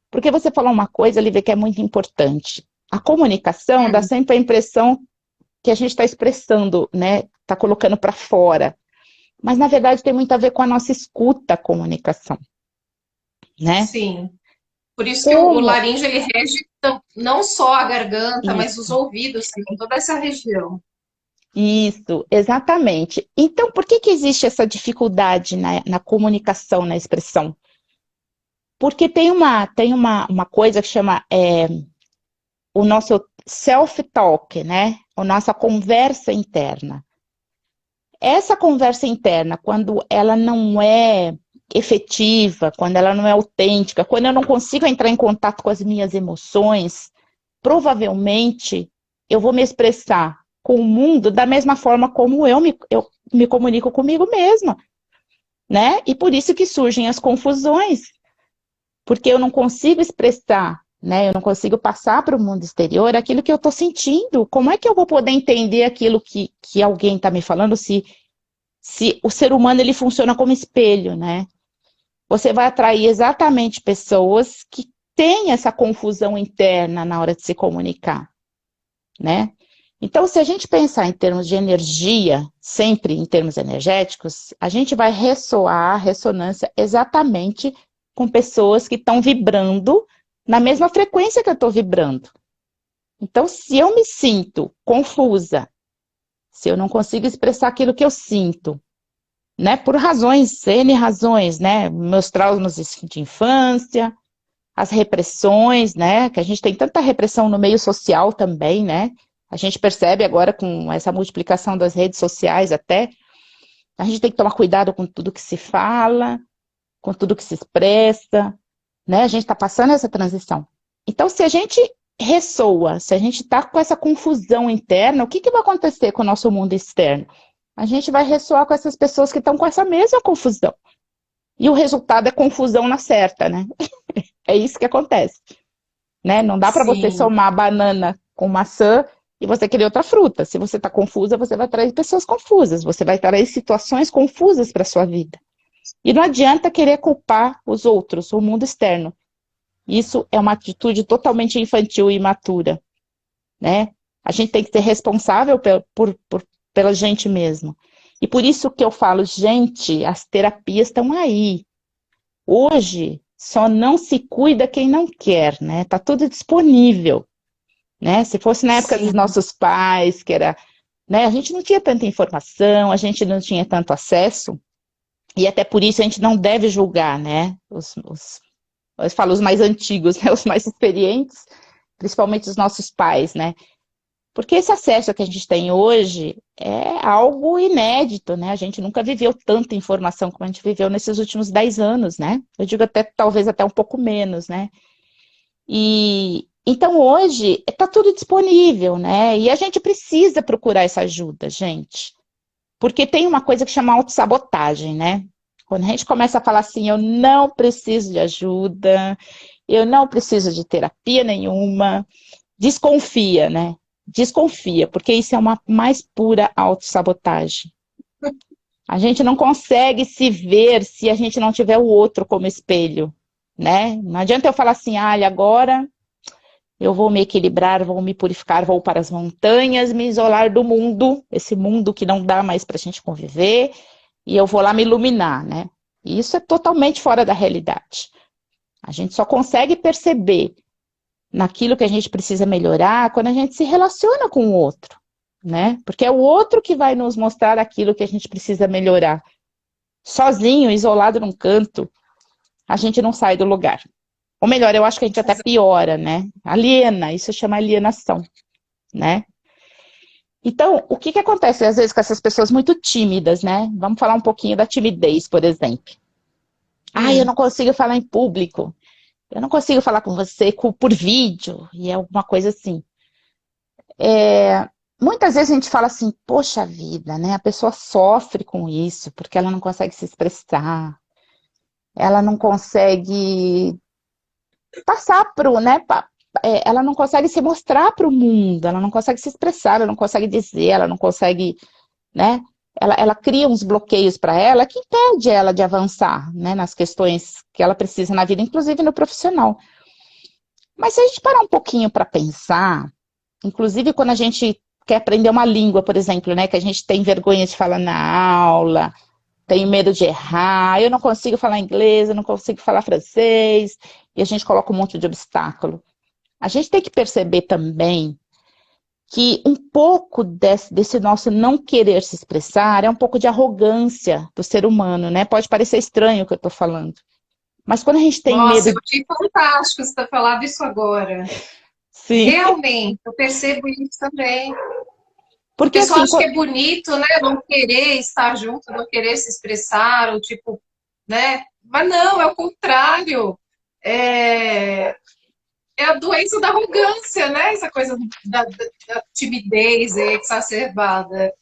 Porque você falou uma coisa, Lívia, que é muito importante. A comunicação dá sempre a impressão que a gente está expressando, né? Está colocando para fora. Mas, na verdade, tem muito a ver com a nossa escuta, a comunicação, né? Sim. Por isso que o laríngeo, ele rege não só a garganta, Isso. mas os ouvidos, também, toda essa região. Isso, exatamente. Então, por que existe essa dificuldade na comunicação, na expressão? Porque tem uma coisa que chama o nosso self-talk, né? A nossa conversa interna. Essa conversa interna, quando ela não é efetiva, quando ela não é autêntica, quando eu não consigo entrar em contato com as minhas emoções, provavelmente eu vou me expressar com o mundo da mesma forma como eu me comunico comigo mesma, né? E por isso que surgem as confusões, porque eu não consigo expressar, né? Eu não consigo passar para o mundo exterior aquilo que eu estou sentindo. Como é que eu vou poder entender aquilo que alguém está me falando se o ser humano ele funciona como espelho, né? Você vai atrair exatamente pessoas que têm essa confusão interna na hora de se comunicar, né? Então, se a gente pensar em termos de energia, sempre em termos energéticos, a gente vai ressoar a ressonância exatamente com pessoas que estão vibrando na mesma frequência que eu estou vibrando. Então, se eu me sinto confusa, se eu não consigo expressar aquilo que eu sinto, né, por razões, N razões, né, meus traumas de infância, as repressões, né, que a gente tem tanta repressão no meio social também, né, a gente percebe agora com essa multiplicação das redes sociais até, a gente tem que tomar cuidado com tudo que se fala, com tudo que se expressa, né, a gente está passando essa transição. Então, se a gente ressoa, se a gente está com essa confusão interna, o que vai acontecer com o nosso mundo externo? A gente vai ressoar com essas pessoas que estão com essa mesma confusão. E o resultado é confusão na certa, né? É isso que acontece. Né? Não dá para você Sim, somar banana com maçã e você querer outra fruta. Se você está confusa, você vai atrair pessoas confusas. Você vai atrair situações confusas para a sua vida. E não adianta querer culpar os outros, o mundo externo. Isso é uma atitude totalmente infantil e imatura. Né? A gente tem que ser responsável pela gente mesmo. E por isso que eu falo, gente, as terapias estão aí. Hoje, só não se cuida quem não quer, né? Tá tudo disponível, né? Se fosse na época dos sim. nossos pais, que era, né? A gente não tinha tanta informação, a gente não tinha tanto acesso, e até por isso a gente não deve julgar, né? Eu falo os mais antigos, né? Os mais experientes, principalmente os nossos pais, né? Porque esse acesso que a gente tem hoje é algo inédito, né? A gente nunca viveu tanta informação como a gente viveu nesses últimos 10 anos, né? Eu digo até, talvez até um pouco menos, né? E então hoje está tudo disponível, né? E a gente precisa procurar essa ajuda, gente. Porque tem uma coisa que chama autossabotagem, né? Quando a gente começa a falar assim, eu não preciso de ajuda, eu não preciso de terapia nenhuma, desconfia, né? Desconfia, porque isso é uma mais pura autossabotagem. A gente não consegue se ver se a gente não tiver o outro como espelho, né? Não adianta eu falar assim, agora eu vou me equilibrar, vou me purificar, vou para as montanhas, me isolar do mundo, esse mundo que não dá mais para a gente conviver, e eu vou lá me iluminar, né? E isso é totalmente fora da realidade. A gente só consegue perceber naquilo que a gente precisa melhorar quando a gente se relaciona com o outro, né? Porque é o outro que vai nos mostrar aquilo que a gente precisa melhorar. Sozinho, isolado num canto, a gente não sai do lugar. Ou melhor, eu acho que a gente até piora, né? Aliena, isso chama alienação, né? Então, o que acontece às vezes com essas pessoas muito tímidas, né? Vamos falar um pouquinho da timidez, por exemplo. Eu Hum, não consigo falar em público. Eu não consigo falar com você por vídeo. E é alguma coisa assim. Muitas vezes a gente fala assim, poxa vida, né? A pessoa sofre com isso, porque ela não consegue se expressar, ela não consegue passar pro, né? Ela não consegue se mostrar para o mundo, ela não consegue se expressar, ela não consegue dizer, ela não consegue, né? Ela cria uns bloqueios para ela que impede ela de avançar, né? Nas questões que ela precisa na vida, inclusive no profissional. Mas se a gente parar um pouquinho para pensar, inclusive quando a gente quer aprender uma língua, por exemplo, né, que a gente tem vergonha de falar na aula, tem medo de errar, eu não consigo falar inglês, eu não consigo falar francês, e a gente coloca um monte de obstáculo. A gente tem que perceber também que um pouco desse nosso não querer se expressar é um pouco de arrogância do ser humano, né? Pode parecer estranho o que eu estou falando. Mas quando a gente tem nossa, medo, eu achei fantástico você ter falado isso agora. sim, Realmente, eu percebo isso também. O porque pessoal assim, acha que é bonito, né? Não querer estar junto, não querer se expressar, ou tipo, né? Mas não, é o contrário. É, é a doença da arrogância, né? Essa coisa da timidez exacerbada.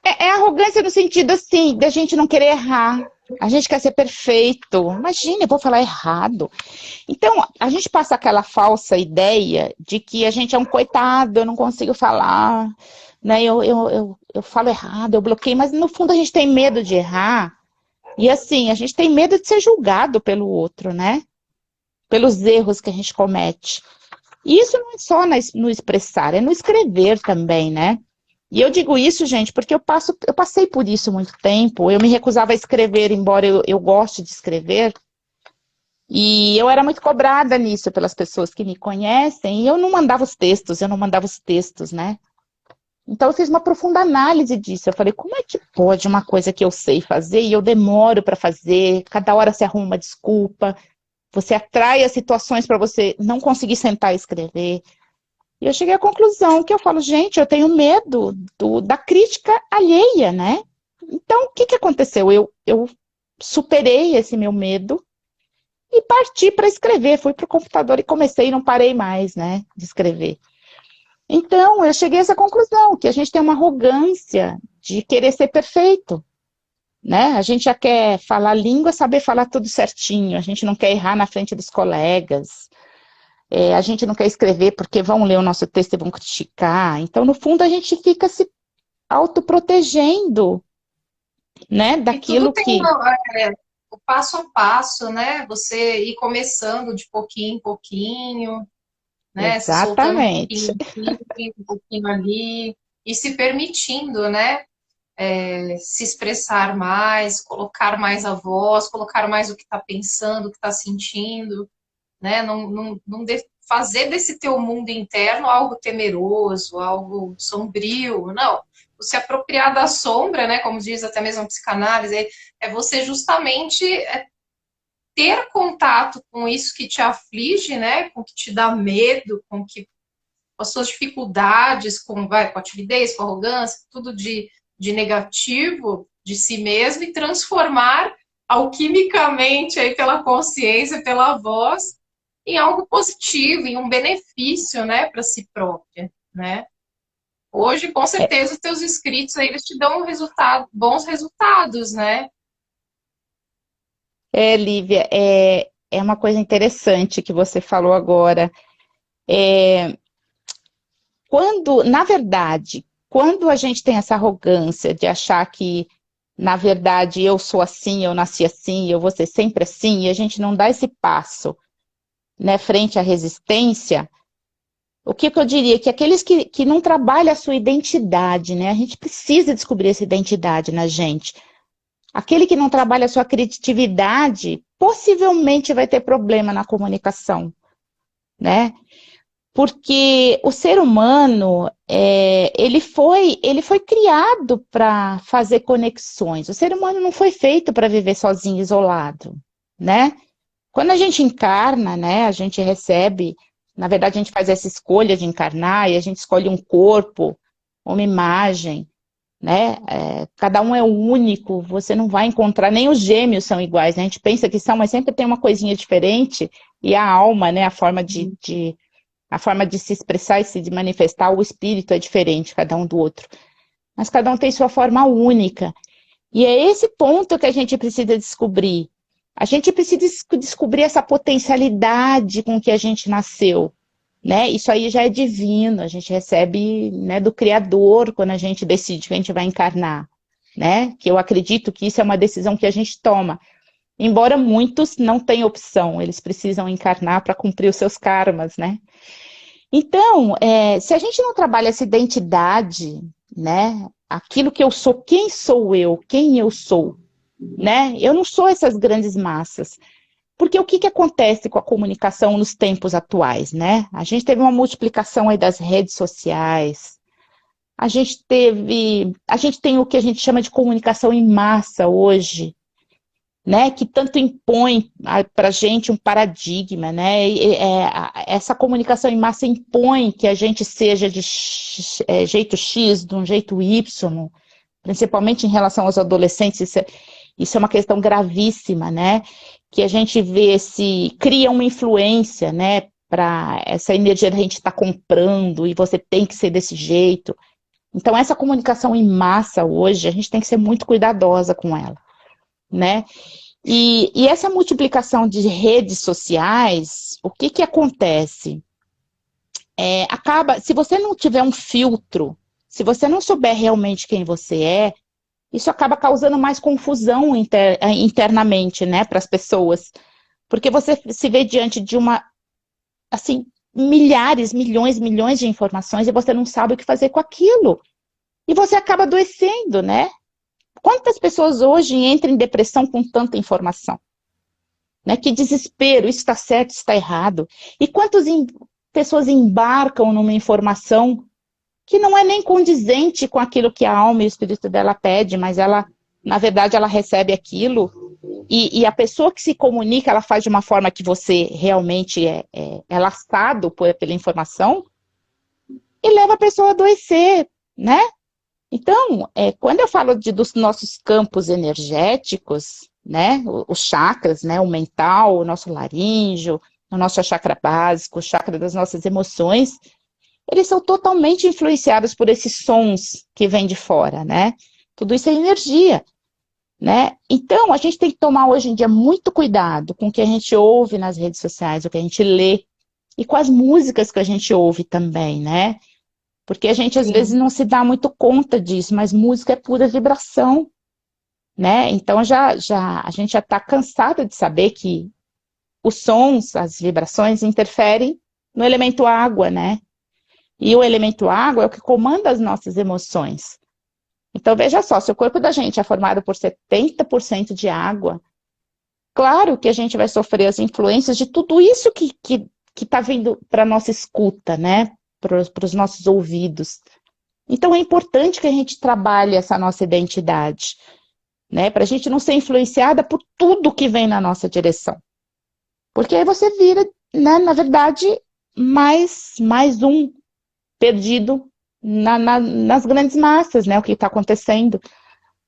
É arrogância no sentido, assim, da gente não querer errar. A gente quer ser perfeito. Imagina, eu vou falar errado. Então, a gente passa aquela falsa ideia de que a gente é um coitado, eu não consigo falar, né? Eu falo errado, eu bloqueio, mas no fundo a gente tem medo de errar. E assim, a gente tem medo de ser julgado pelo outro, né? Pelos erros que a gente comete. E isso não é só no expressar, é no escrever também, né? E eu digo isso, gente, porque eu passei por isso muito tempo. Eu me recusava a escrever, embora eu goste de escrever. E eu era muito cobrada nisso pelas pessoas que me conhecem. E eu não mandava os textos, né? Então eu fiz uma profunda análise disso. Eu falei, como é que pode uma coisa que eu sei fazer e eu demoro para fazer? Cada hora se arruma uma desculpa. Você atrai as situações para você não conseguir sentar e escrever. E eu cheguei à conclusão que eu falo, gente, eu tenho medo da crítica alheia, né? Então, o que, que aconteceu? Eu superei esse meu medo e parti para escrever. Fui para o computador e comecei e não parei mais, né, de escrever. Então, eu cheguei a essa conclusão, que a gente tem uma arrogância de querer ser perfeito, né? A gente já quer falar língua, saber falar tudo certinho, a gente não quer errar na frente dos colegas, a gente não quer escrever porque vão ler o nosso texto e vão criticar. Então, no fundo, a gente fica se autoprotegendo, né, E tudo daquilo tem que... o passo a passo, né? Você ir começando de pouquinho em pouquinho, né? Se soltando um Exatamente. pouquinho aqui, um pouquinho ali, e se permitindo, né? Se expressar mais, colocar mais a voz, colocar mais o que está pensando, o que está sentindo, né? Fazer desse teu mundo interno algo temeroso, algo sombrio, não. Se apropriar da sombra, né? Como diz até mesmo a psicanálise, é você justamente ter contato com isso que te aflige, né? Com o que te dá medo, com as suas dificuldades, com a timidez, com a arrogância, tudo de negativo de si mesmo e transformar alquimicamente aí pela consciência, pela voz, em algo positivo, em um benefício, né, para si própria, né? Hoje, com É, certeza, os teus inscritos aí, eles te dão bons resultados, né? Lívia, é uma coisa interessante que você falou agora. Quando, na verdade, quando a gente tem essa arrogância de achar que, na verdade, eu sou assim, eu nasci assim, eu vou ser sempre assim, e a gente não dá esse passo, né, frente à resistência, o que eu diria? Que aqueles que não trabalham a sua identidade, né, a gente precisa descobrir essa identidade na gente. Aquele que não trabalha a sua criatividade, possivelmente vai ter problema na comunicação, né? Porque o ser humano, ele foi criado para fazer conexões. O ser humano não foi feito para viver sozinho, isolado, né? Quando a gente encarna, né, a gente recebe, na verdade a gente faz essa escolha de encarnar e a gente escolhe um corpo, uma imagem, né? Cada um é único, você não vai encontrar, nem os gêmeos são iguais, né? A gente pensa que são, mas sempre tem uma coisinha diferente, e a alma, né, a forma de se expressar e se de manifestar, o espírito é diferente, cada um do outro. Mas cada um tem sua forma única. E é esse ponto que a gente precisa descobrir. A gente precisa descobrir essa potencialidade com que a gente nasceu, né? Isso aí já é divino, a gente recebe, né, do Criador quando a gente decide que a gente vai encarnar, né? Que eu acredito que isso é uma decisão que a gente toma. Embora muitos não tenham opção, eles precisam encarnar para cumprir os seus karmas, né? Então, se a gente não trabalha essa identidade, né? Aquilo que eu sou, quem eu sou, né? Eu não sou essas grandes massas. Porque o que acontece com a comunicação nos tempos atuais, né? A gente teve uma multiplicação aí das redes sociais, a gente tem o que a gente chama de comunicação em massa hoje, né, que tanto impõe para a gente um paradigma, né, essa comunicação em massa impõe que a gente seja de jeito X, de um jeito Y, principalmente em relação aos adolescentes, isso é uma questão gravíssima, né, que a gente vê se cria uma influência, né, para essa energia da gente estar comprando e você tem que ser desse jeito. Então, essa comunicação em massa hoje, a gente tem que ser muito cuidadosa com ela, né? E essa multiplicação de redes sociais, o que que acontece? Se você não tiver um filtro, se você não souber realmente quem você isso acaba causando mais confusão internamente, né, para as pessoas. Porque você se vê diante de assim, milhares, milhões de informações e você não sabe o que fazer com aquilo. E você acaba adoecendo, né? Quantas pessoas hoje entram em depressão com tanta informação? Né? Que desespero, isso está certo, isso está errado. E quantas pessoas embarcam numa informação que não é nem condizente com aquilo que a alma e o espírito dela pede, mas ela, na verdade, ela recebe aquilo, e a pessoa que se comunica, ela faz de uma forma que você realmente é laçado pela informação, e leva a pessoa a adoecer, né? Então, quando eu falo dos nossos campos energéticos, né, os chakras, né, o mental, o nosso laríngeo, o nosso chakra básico, o chakra das nossas emoções, eles são totalmente influenciados por esses sons que vêm de fora, né? Tudo isso é energia, né? Então, a gente tem que tomar hoje em dia muito cuidado com o que a gente ouve nas redes sociais, o que a gente lê, e com as músicas que a gente ouve também, né? Porque a gente, às vezes, não se dá muito conta disso, mas música é pura vibração, né? Então, a gente já está cansado de saber que os sons, as vibrações, interferem no elemento água, né? E o elemento água é o que comanda as nossas emoções. Então, veja só, se o corpo da gente é formado por 70% de água, claro que a gente vai sofrer as influências de tudo isso que está vindo para a nossa escuta, né? Para os nossos ouvidos. Então, é importante que a gente trabalhe essa nossa identidade, né? Para a gente não ser influenciada por tudo que vem na nossa direção. Porque aí você vira, né, na verdade, mais um perdido nas grandes massas, né? O que está acontecendo.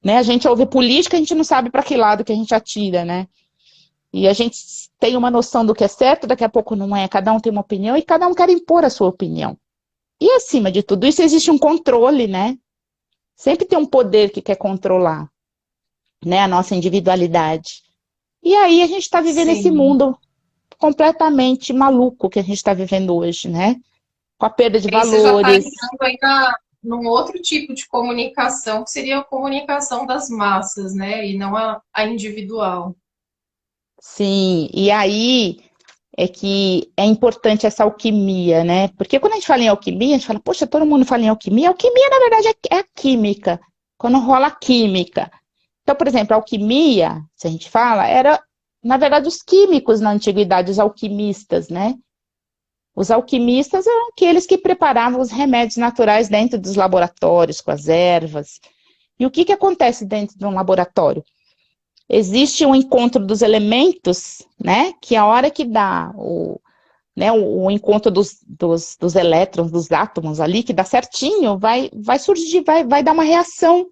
Né? A gente ouve política, a gente não sabe para que lado que a gente atira, né? E a gente tem uma noção do que é certo, daqui a pouco não é. Cada um tem uma opinião e cada um quer impor a sua opinião. E acima de tudo isso existe um controle, né? Sempre tem um poder que quer controlar, né, a nossa individualidade. E aí a gente está vivendo esse mundo completamente maluco que a gente está vivendo hoje, né? Com a perda de E você já está valores. entrando ainda num outro tipo de comunicação, que seria a comunicação das massas, né? E não a individual. Sim, e aí é que é importante essa alquimia, né? Porque quando a gente fala em alquimia, a gente fala, poxa, todo mundo fala em alquimia. Alquimia, na verdade, é a química. Quando rola a química. Então, por exemplo, a alquimia, se a gente fala, era, na verdade, os químicos na antiguidade, os alquimistas, né? Os alquimistas eram aqueles que preparavam os remédios naturais dentro dos laboratórios, com as ervas. E o que que acontece dentro de um laboratório? Existe um encontro dos elementos, né? Que a hora que dá o encontro dos elétrons, dos átomos ali, que dá certinho, vai surgir, vai dar uma reação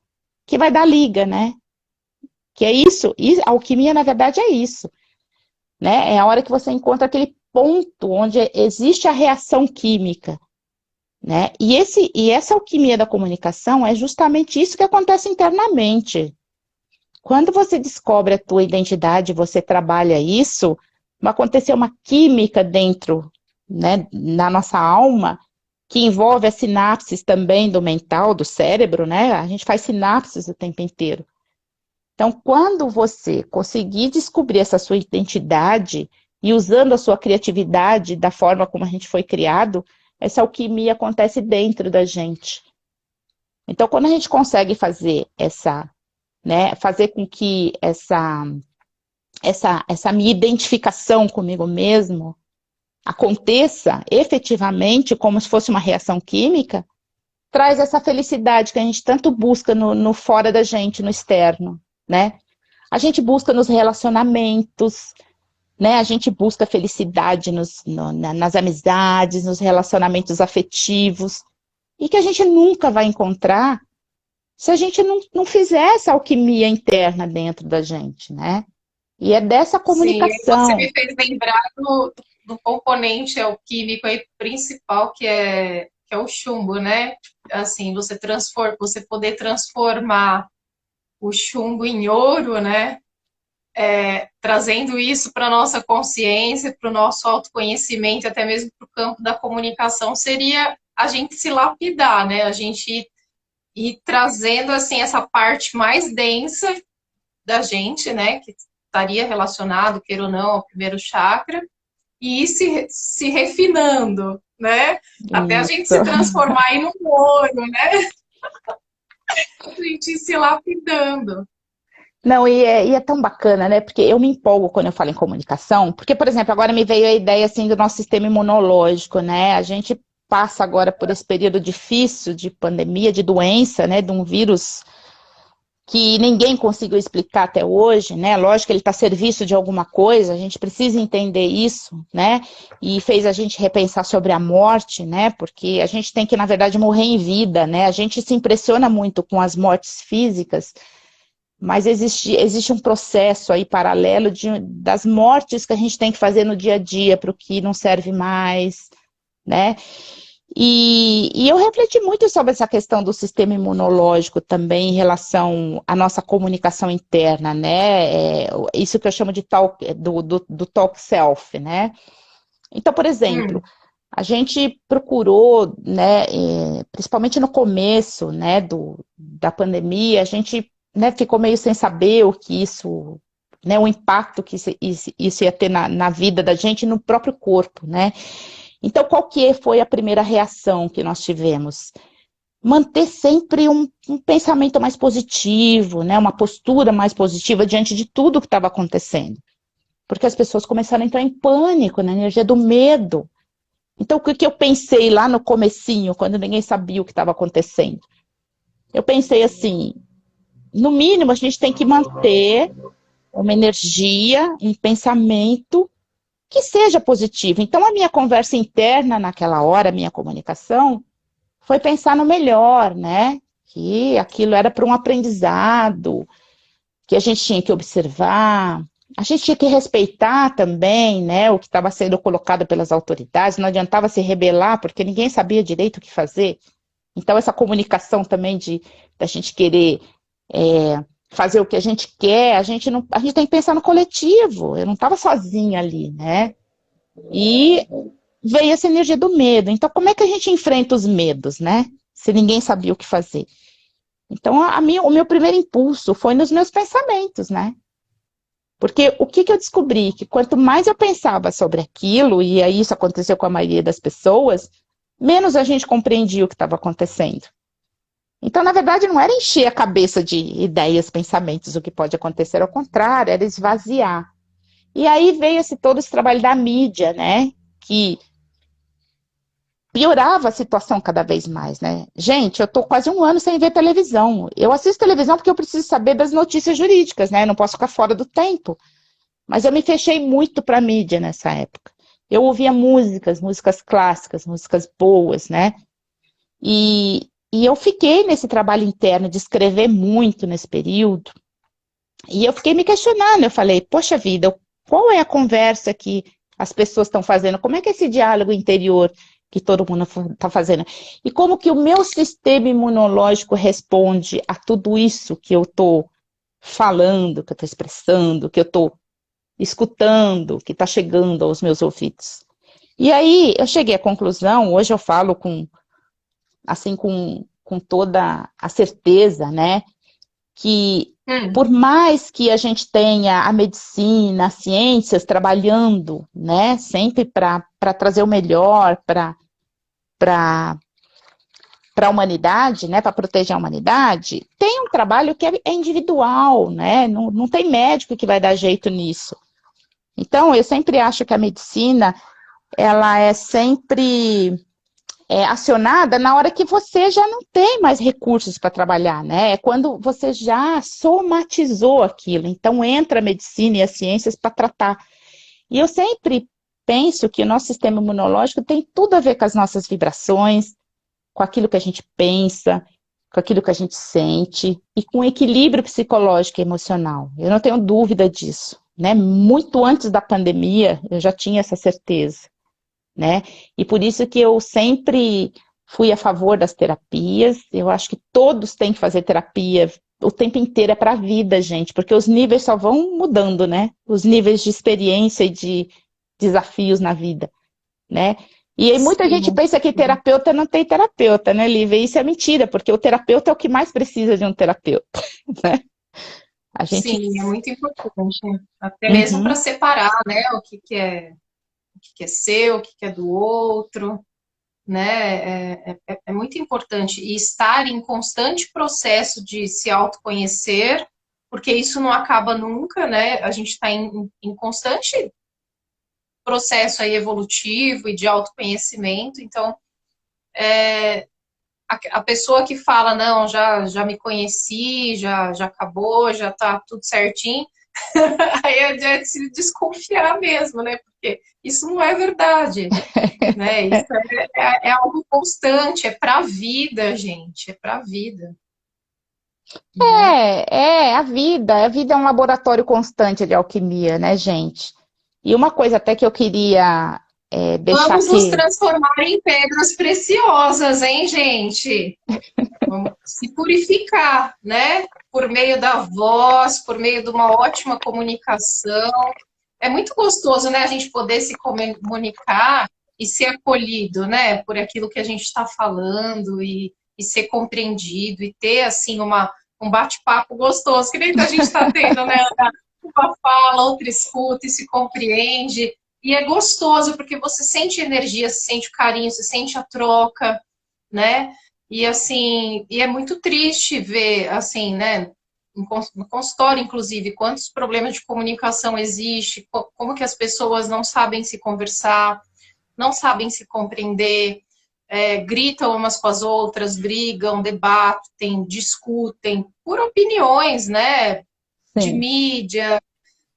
que vai dar liga, né? Que é isso, e a alquimia, na verdade, é isso, né? É a hora que você encontra aquele ponto onde existe a reação química, né? E essa alquimia da comunicação é justamente isso que acontece internamente. Quando você descobre a tua identidade, você trabalha isso, vai acontecer uma química dentro, né, na nossa alma, que envolve as sinapses também do mental, do cérebro, né? A gente faz sinapses o tempo inteiro. Então, quando você conseguir descobrir essa sua identidade e usando a sua criatividade da forma como a gente foi criado, essa alquimia acontece dentro da gente. Então, quando a gente consegue fazer né, fazer com que essa minha identificação comigo mesmo aconteça efetivamente como se fosse uma reação química, traz essa felicidade que a gente tanto busca no fora da gente, no externo, né? A gente busca nos relacionamentos, né? A gente busca felicidade nas amizades, nos relacionamentos afetivos, e que a gente nunca vai encontrar se a gente não fizer essa alquimia interna dentro da gente, né? E é dessa Sim, e você comunicação. me fez lembrar do componente alquímico aí principal, que é que é o chumbo, né? Assim, você poder transformar o chumbo em ouro, né? Trazendo isso para a nossa consciência, para o nosso autoconhecimento, até mesmo para o campo da comunicação, seria a gente se lapidar, né? A gente ir trazendo assim essa parte mais densa da gente, né? Que estaria relacionado, queira ou não, ao primeiro chakra, e ir se refinando, né? Até a gente Isso. se transformar em um ouro, né? A gente ir se lapidando. Não, e é tão bacana, né? Porque eu me empolgo quando eu falo em comunicação, porque, por exemplo, agora me veio a ideia assim do nosso sistema imunológico, né? A gente passa agora por esse período difícil de pandemia, de doença, né? De um vírus que ninguém conseguiu explicar até hoje, né? Lógico que ele está a serviço de alguma coisa, a gente precisa entender isso, né? E fez a gente repensar sobre a morte, né? Porque a gente tem que, na verdade, morrer em vida, né? A gente se impressiona muito com as mortes físicas, mas existe um processo aí paralelo das mortes que a gente tem que fazer no dia a dia para o que não serve mais, né? E eu refleti muito sobre essa questão do sistema imunológico também em relação à nossa comunicação interna, né? Isso que eu chamo de talk, do talk self, né? Então, por exemplo, a gente procurou, né, principalmente no começo, né, da pandemia, a gente, né, ficou meio sem saber o que isso, né, o impacto que isso ia ter na vida da gente e no próprio corpo, né? Então, qual que foi a primeira reação que nós tivemos? Manter sempre um pensamento mais positivo, né, uma postura mais positiva diante de tudo que estava acontecendo. Porque as pessoas começaram a entrar em pânico, na energia do medo. Então, o que eu pensei lá no comecinho, quando ninguém sabia o que estava acontecendo? Eu pensei assim, no mínimo a gente tem que manter uma energia, um pensamento que seja positivo. Então, a minha conversa interna naquela hora, a minha comunicação, foi pensar no melhor, né? Que aquilo era para um aprendizado, que a gente tinha que observar, a gente tinha que respeitar também, né, o que estava sendo colocado pelas autoridades, não adiantava se rebelar, porque ninguém sabia direito o que fazer. Então, essa comunicação também da gente querer fazer o que a gente quer, a gente tem que pensar no coletivo, eu não estava sozinha ali, né? E veio essa energia do medo. Então, como é que a gente enfrenta os medos, né? Se ninguém sabia o que fazer. Então, o meu primeiro impulso foi nos meus pensamentos, né? Porque o que eu descobri? Que quanto mais eu pensava sobre aquilo, e aí isso aconteceu com a maioria das pessoas, menos a gente compreendia o que estava acontecendo. Então, na verdade, não era encher a cabeça de ideias, pensamentos, o que pode acontecer, ao contrário, era esvaziar. E aí veio todo esse trabalho da mídia, né? Que piorava a situação cada vez mais, né? Gente, eu tô quase um ano sem ver televisão. Eu assisto televisão porque eu preciso saber das notícias jurídicas, né? Eu não posso ficar fora do tempo. Mas eu me fechei muito para a mídia nessa época. Eu ouvia músicas clássicas, músicas boas, né? E eu fiquei nesse trabalho interno de escrever muito nesse período. E eu fiquei me questionando. Eu falei, poxa vida, qual é a conversa que as pessoas estão fazendo? Como é que é esse diálogo interior que todo mundo está fazendo? E como que o meu sistema imunológico responde a tudo isso que eu estou falando, que eu estou expressando, que eu estou escutando, que está chegando aos meus ouvidos? E aí eu cheguei à conclusão, hoje eu falo com toda a certeza, né, que por mais que a gente tenha a medicina, as ciências trabalhando, né, sempre para trazer o melhor para a humanidade, né, para proteger a humanidade, tem um trabalho que é individual, né, não tem médico que vai dar jeito nisso. Então, eu sempre acho que a medicina, ela é sempre acionada na hora que você já não tem mais recursos para trabalhar, né? É quando você já somatizou aquilo. Então, entra a medicina e as ciências para tratar. E eu sempre penso que o nosso sistema imunológico tem tudo a ver com as nossas vibrações, com aquilo que a gente pensa, com aquilo que a gente sente e com o equilíbrio psicológico e emocional. Eu não tenho dúvida disso, né? Muito antes da pandemia, eu já tinha essa certeza, né? E por isso que eu sempre fui a favor das terapias, eu acho que todos têm que fazer terapia o tempo inteiro, é para a vida, gente, porque os níveis só vão mudando, né? Os níveis de experiência e de desafios na vida, né? E aí muita gente Sim, pensa que terapeuta não tem terapeuta, né, Lívia? E isso é mentira, porque o terapeuta é o que mais precisa de um terapeuta, né? A gente... sim, é muito importante, até mesmo para Uhum. separar, né, o que é seu, o que é do outro, né? É muito importante e estar em constante processo de se autoconhecer, porque isso não acaba nunca, né? A gente está em constante processo aí evolutivo e de autoconhecimento, então a pessoa que fala, não, já me conheci, já acabou, já tá tudo certinho, aí é de se desconfiar mesmo, né? Porque isso não é verdade, né? Isso é algo constante, é para a vida, gente, é para a vida, né? A vida é um laboratório constante de alquimia, né, gente? E uma coisa até que eu queria deixar Vamos nos aqui, transformar em pedras preciosas, hein, gente? Vamos se purificar, né? Por meio da voz, por meio de uma ótima comunicação. É muito gostoso, né, a gente poder se comunicar e ser acolhido, né, por aquilo que a gente está falando e ser compreendido e ter, assim, um bate-papo gostoso, que nem a gente está tendo, né, uma fala, outra escuta e se compreende. E é gostoso, porque você sente energia, você sente o carinho, você sente a troca, né? E assim, e é muito triste ver, assim, né, no consultório, inclusive, quantos problemas de comunicação existem, como que as pessoas não sabem se conversar, não sabem se compreender, gritam umas com as outras, brigam, debatem, discutem, por opiniões, né, de sim. mídia,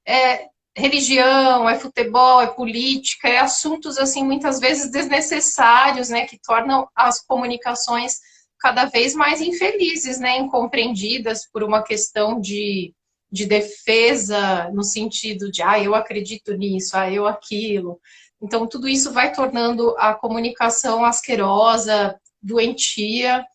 é religião, é futebol, é política, é assuntos, assim, muitas vezes desnecessários, né, que tornam as comunicações cada vez mais infelizes, né, incompreendidas por uma questão de defesa, no sentido de, eu acredito nisso, eu aquilo. Então, tudo isso vai tornando a comunicação asquerosa, doentia,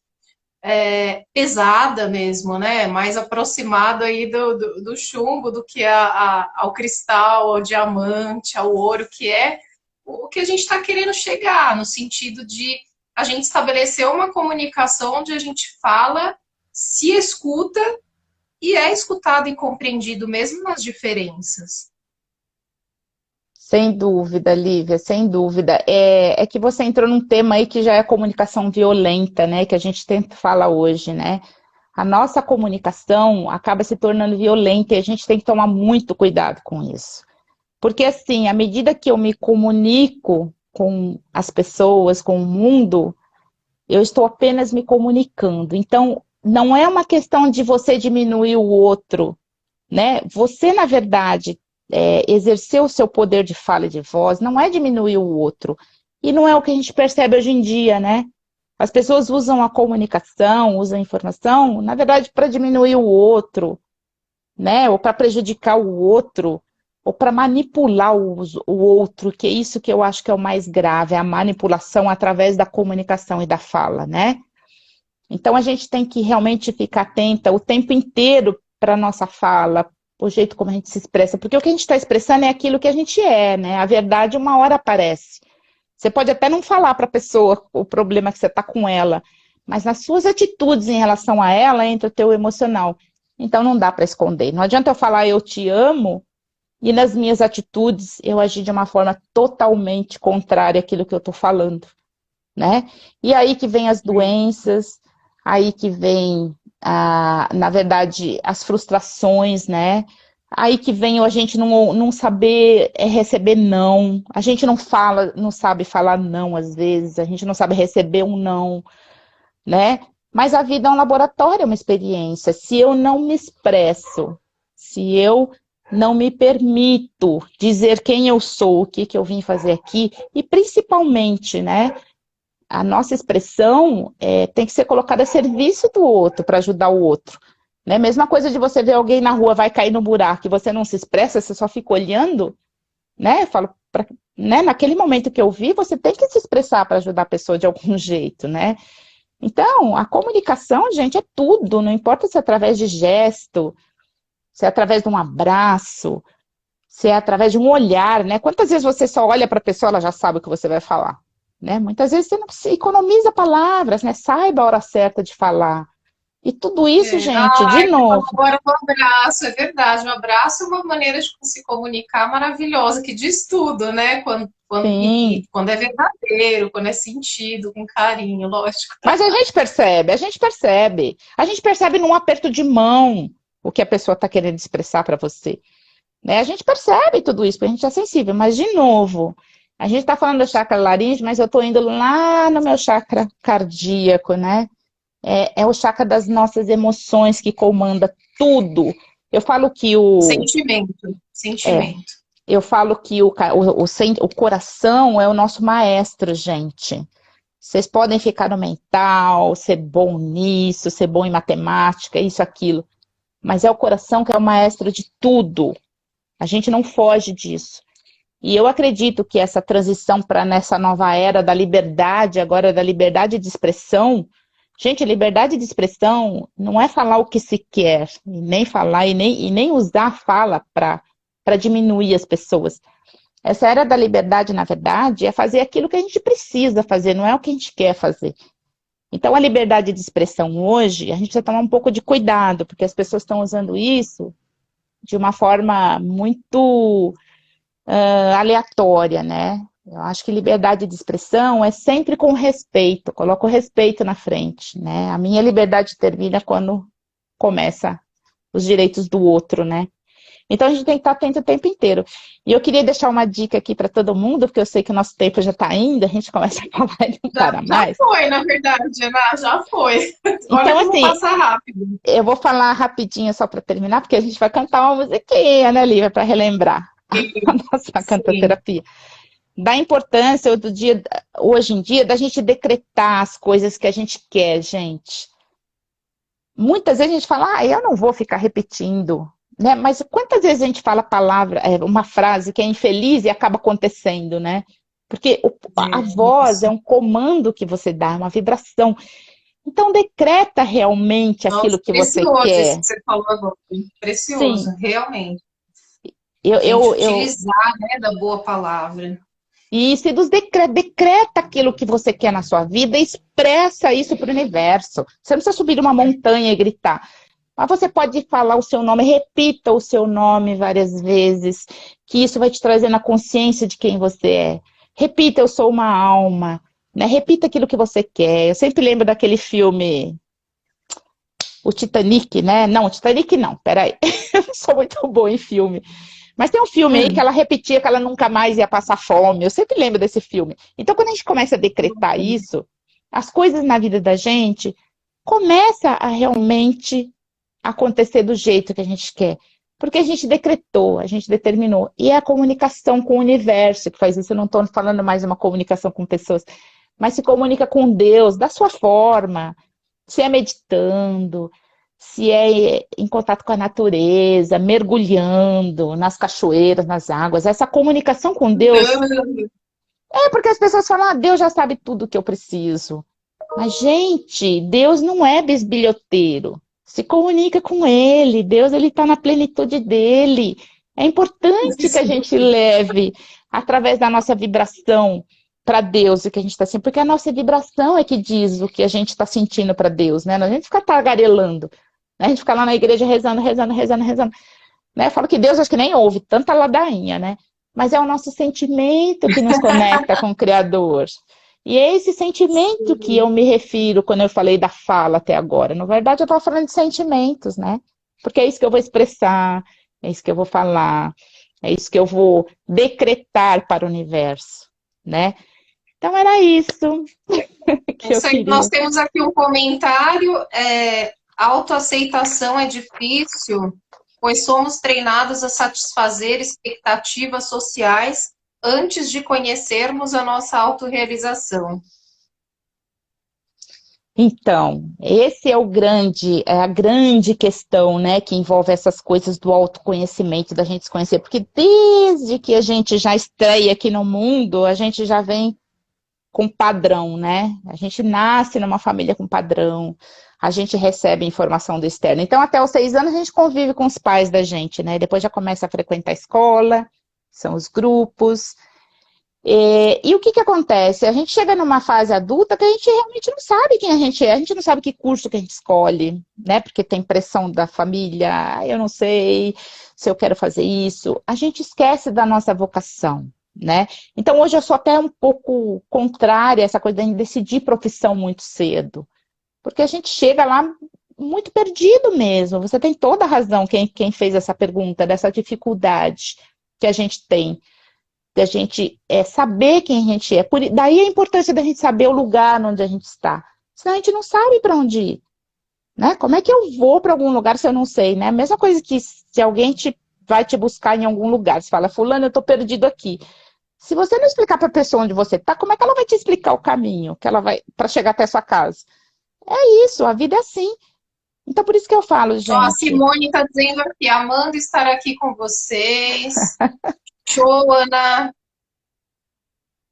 pesada mesmo, né? Mais aproximado aí do chumbo do que ao cristal, ao diamante, ao ouro, que é o que a gente está querendo chegar, no sentido de a gente estabelecer uma comunicação onde a gente fala, se escuta e é escutado e compreendido mesmo nas diferenças. Sem dúvida, Lívia, sem dúvida. É que você entrou num tema aí que já é a comunicação violenta, né? Que a gente sempre fala hoje, né? A nossa comunicação acaba se tornando violenta e a gente tem que tomar muito cuidado com isso. Porque, assim, à medida que eu me comunico com as pessoas, com o mundo, eu estou apenas me comunicando. Então, não é uma questão de você diminuir o outro, né? Você, na verdade, exercer o seu poder de fala e de voz não é diminuir o outro. E não é o que a gente percebe hoje em dia, né? As pessoas usam a comunicação, usam a informação, na verdade, para diminuir o outro, né? Ou para prejudicar o outro, ou para manipular o outro, que é isso que eu acho que é o mais grave, é a manipulação através da comunicação e da fala, né? Então a gente tem que realmente ficar atenta o tempo inteiro para a nossa fala, o jeito como a gente se expressa, porque o que a gente está expressando é aquilo que a gente é, né? A verdade uma hora aparece. Você pode até não falar para a pessoa o problema que você está com ela, mas nas suas atitudes em relação a ela entra o teu emocional. Então não dá para esconder. Não adianta eu falar eu te amo e nas minhas atitudes eu agir de uma forma totalmente contrária àquilo que eu estou falando, né? E aí que vem as doenças, aí que vem, na verdade, as frustrações, né? Aí que vem a gente não saber receber não, a gente não fala, não sabe falar não às vezes, a gente não sabe receber um não, né? Mas a vida é um laboratório, é uma experiência. Se eu não me expresso, se eu não me permito dizer quem eu sou, o que eu vim fazer aqui, e principalmente, né? A nossa expressão tem que ser colocada a serviço do outro, para ajudar o outro. Né? Mesma coisa de você ver alguém na rua, vai cair no buraco, e você não se expressa, você só fica olhando, né? Eu falo, né? Naquele momento que eu vi, você tem que se expressar para ajudar a pessoa de algum jeito, né? Então, a comunicação, gente, é tudo, não importa se é através de gesto, se é através de um abraço, se é através de um olhar, né? Quantas vezes você só olha para a pessoa, ela já sabe o que você vai falar, né? Muitas vezes você não precisa, economiza palavras, né? Saiba a hora certa de falar. E tudo isso, É. gente, de Ai, você falou novo, agora um abraço, é verdade. Um abraço é uma maneira de se comunicar maravilhosa, que diz tudo, né? sim. Quando é verdadeiro, quando é sentido, com carinho, lógico. Mas a gente percebe, a gente percebe. A gente percebe num aperto de mão o que a pessoa está querendo expressar para você. Né? A gente percebe tudo isso, porque a gente é sensível. Mas, de novo, a gente está falando do chakra laríngeo, mas eu estou indo lá no meu chakra cardíaco, né? É o chakra das nossas emoções que comanda tudo. Eu falo que Sentimento, é, sentimento. eu falo que o coração é o nosso maestro, gente. Vocês podem ficar no mental, ser bom nisso, ser bom em matemática, isso, aquilo. Mas é o coração que é o maestro de tudo. A gente não foge disso. E eu acredito que essa transição para nessa nova era da liberdade, agora da liberdade de expressão, gente, liberdade de expressão não é falar o que se quer, e nem falar, e nem usar a fala para diminuir as pessoas. Essa era da liberdade, na verdade, é fazer aquilo que a gente precisa fazer, não é o que a gente quer fazer. Então, a liberdade de expressão hoje, a gente precisa tomar um pouco de cuidado, porque as pessoas estão usando isso de uma forma muito aleatória, né? Eu acho que liberdade de expressão é sempre com respeito, coloco o respeito na frente, né? A minha liberdade termina quando começa os direitos do outro, né? Então a gente tem que estar atento o tempo inteiro. E eu queria deixar uma dica aqui para todo mundo, porque eu sei que o nosso tempo já está indo, a gente começa a falar e não para Já mais. foi, na verdade, Ana, já foi. Olha Então, como assim, passa rápido. eu vou falar rapidinho só para terminar, porque a gente vai cantar uma musiquinha, né, Lívia, para relembrar a nossa Sim. cantoterapia. Da importância do dia, hoje em dia, da gente decretar as coisas que a gente quer, gente. Muitas vezes a gente fala, eu não vou ficar repetindo, né? Mas quantas vezes a gente fala palavra, uma frase que é infeliz e acaba acontecendo, né? Porque a voz é Isso. um comando que você dá, é uma vibração. Então, decreta realmente aquilo Nossa, que você precioso isso quer. que você falou agora. Sim, Precioso, realmente. eu, A gente eu, eu utilizar, né, da boa palavra. Isso, e decreta aquilo que você quer na sua vida e expressa isso para o universo. Você não precisa subir uma montanha e gritar. Mas você pode falar o seu nome, repita o seu nome várias vezes, que isso vai te trazer na consciência de quem você é. Repita, eu sou uma alma, né? Repita aquilo que você quer. Eu sempre lembro daquele filme, o Titanic, né? Não, o Titanic não, peraí. Eu não sou muito boa em filme. Mas tem um filme aí que ela repetia que ela nunca mais ia passar fome. Eu sempre lembro desse filme. Então, quando a gente começa a decretar isso, as coisas na vida da gente começa a realmente acontecer do jeito que a gente quer. Porque a gente decretou, a gente determinou. E é a comunicação com o universo que faz isso. Eu não estou falando mais de uma comunicação com pessoas, mas se comunica com Deus da sua forma. Se é meditando, se é em contato com a natureza, mergulhando nas cachoeiras, nas águas. Essa comunicação com Deus é porque as pessoas falam, Deus já sabe tudo que eu preciso. Mas, gente, Deus não é bisbilhoteiro. Se comunica com Ele. Deus, Ele está na plenitude dele. É importante que a gente leve, através da nossa vibração, para Deus o que a gente está sentindo. Porque a nossa vibração é que diz o que a gente está sentindo para Deus, né? Não a gente fica tagarelando. Né? A gente fica lá na igreja rezando, rezando, rezando, rezando. Né? Eu falo que Deus acho que nem ouve tanta ladainha, né? Mas é o nosso sentimento que nos conecta com o Criador. E é esse sentimento que eu me refiro quando eu falei da fala até agora. Na verdade, eu estava falando de sentimentos, né? Porque é isso que eu vou expressar, é isso que eu vou falar, é isso que eu vou decretar para o universo, né? Então era isso que eu Isso aí, nós queria. temos aqui um comentário. Autoaceitação é difícil, pois somos treinados a satisfazer expectativas sociais antes de conhecermos a nossa autorrealização. Então, esse é é a grande questão, né, que envolve essas coisas do autoconhecimento, da gente se conhecer, porque desde que a gente já estreia aqui no mundo, a gente já vem com padrão, né? A gente nasce numa família com padrão, a gente recebe informação do externo. Então, até os 6 anos, a gente convive com os pais da gente, né? Depois já começa a frequentar a escola, são os grupos. E o que que acontece? A gente chega numa fase adulta que a gente realmente não sabe quem a gente não sabe que curso que a gente escolhe, né? Porque tem pressão da família, eu não sei se eu quero fazer isso. A gente esquece da nossa vocação, né? Então hoje eu sou até um pouco contrária a essa coisa de decidir profissão muito cedo, porque a gente chega lá muito perdido mesmo. Você tem toda a razão, quem fez essa pergunta, dessa dificuldade que a gente tem da gente saber quem a gente é. Daí a importância da gente saber o lugar onde a gente está. Senão a gente não sabe para onde ir. Né? Como é que eu vou para algum lugar se eu não sei? Né? A mesma coisa que se alguém vai te buscar em algum lugar. Você fala, fulano, eu estou perdido aqui. Se você não explicar para a pessoa onde você está, como é que ela vai te explicar o caminho que ela vai para chegar até a sua casa? É isso, a vida é assim. Então, por isso que eu falo, Ó, a gente. Simone está dizendo aqui, amando estar aqui com vocês. Show, Ana.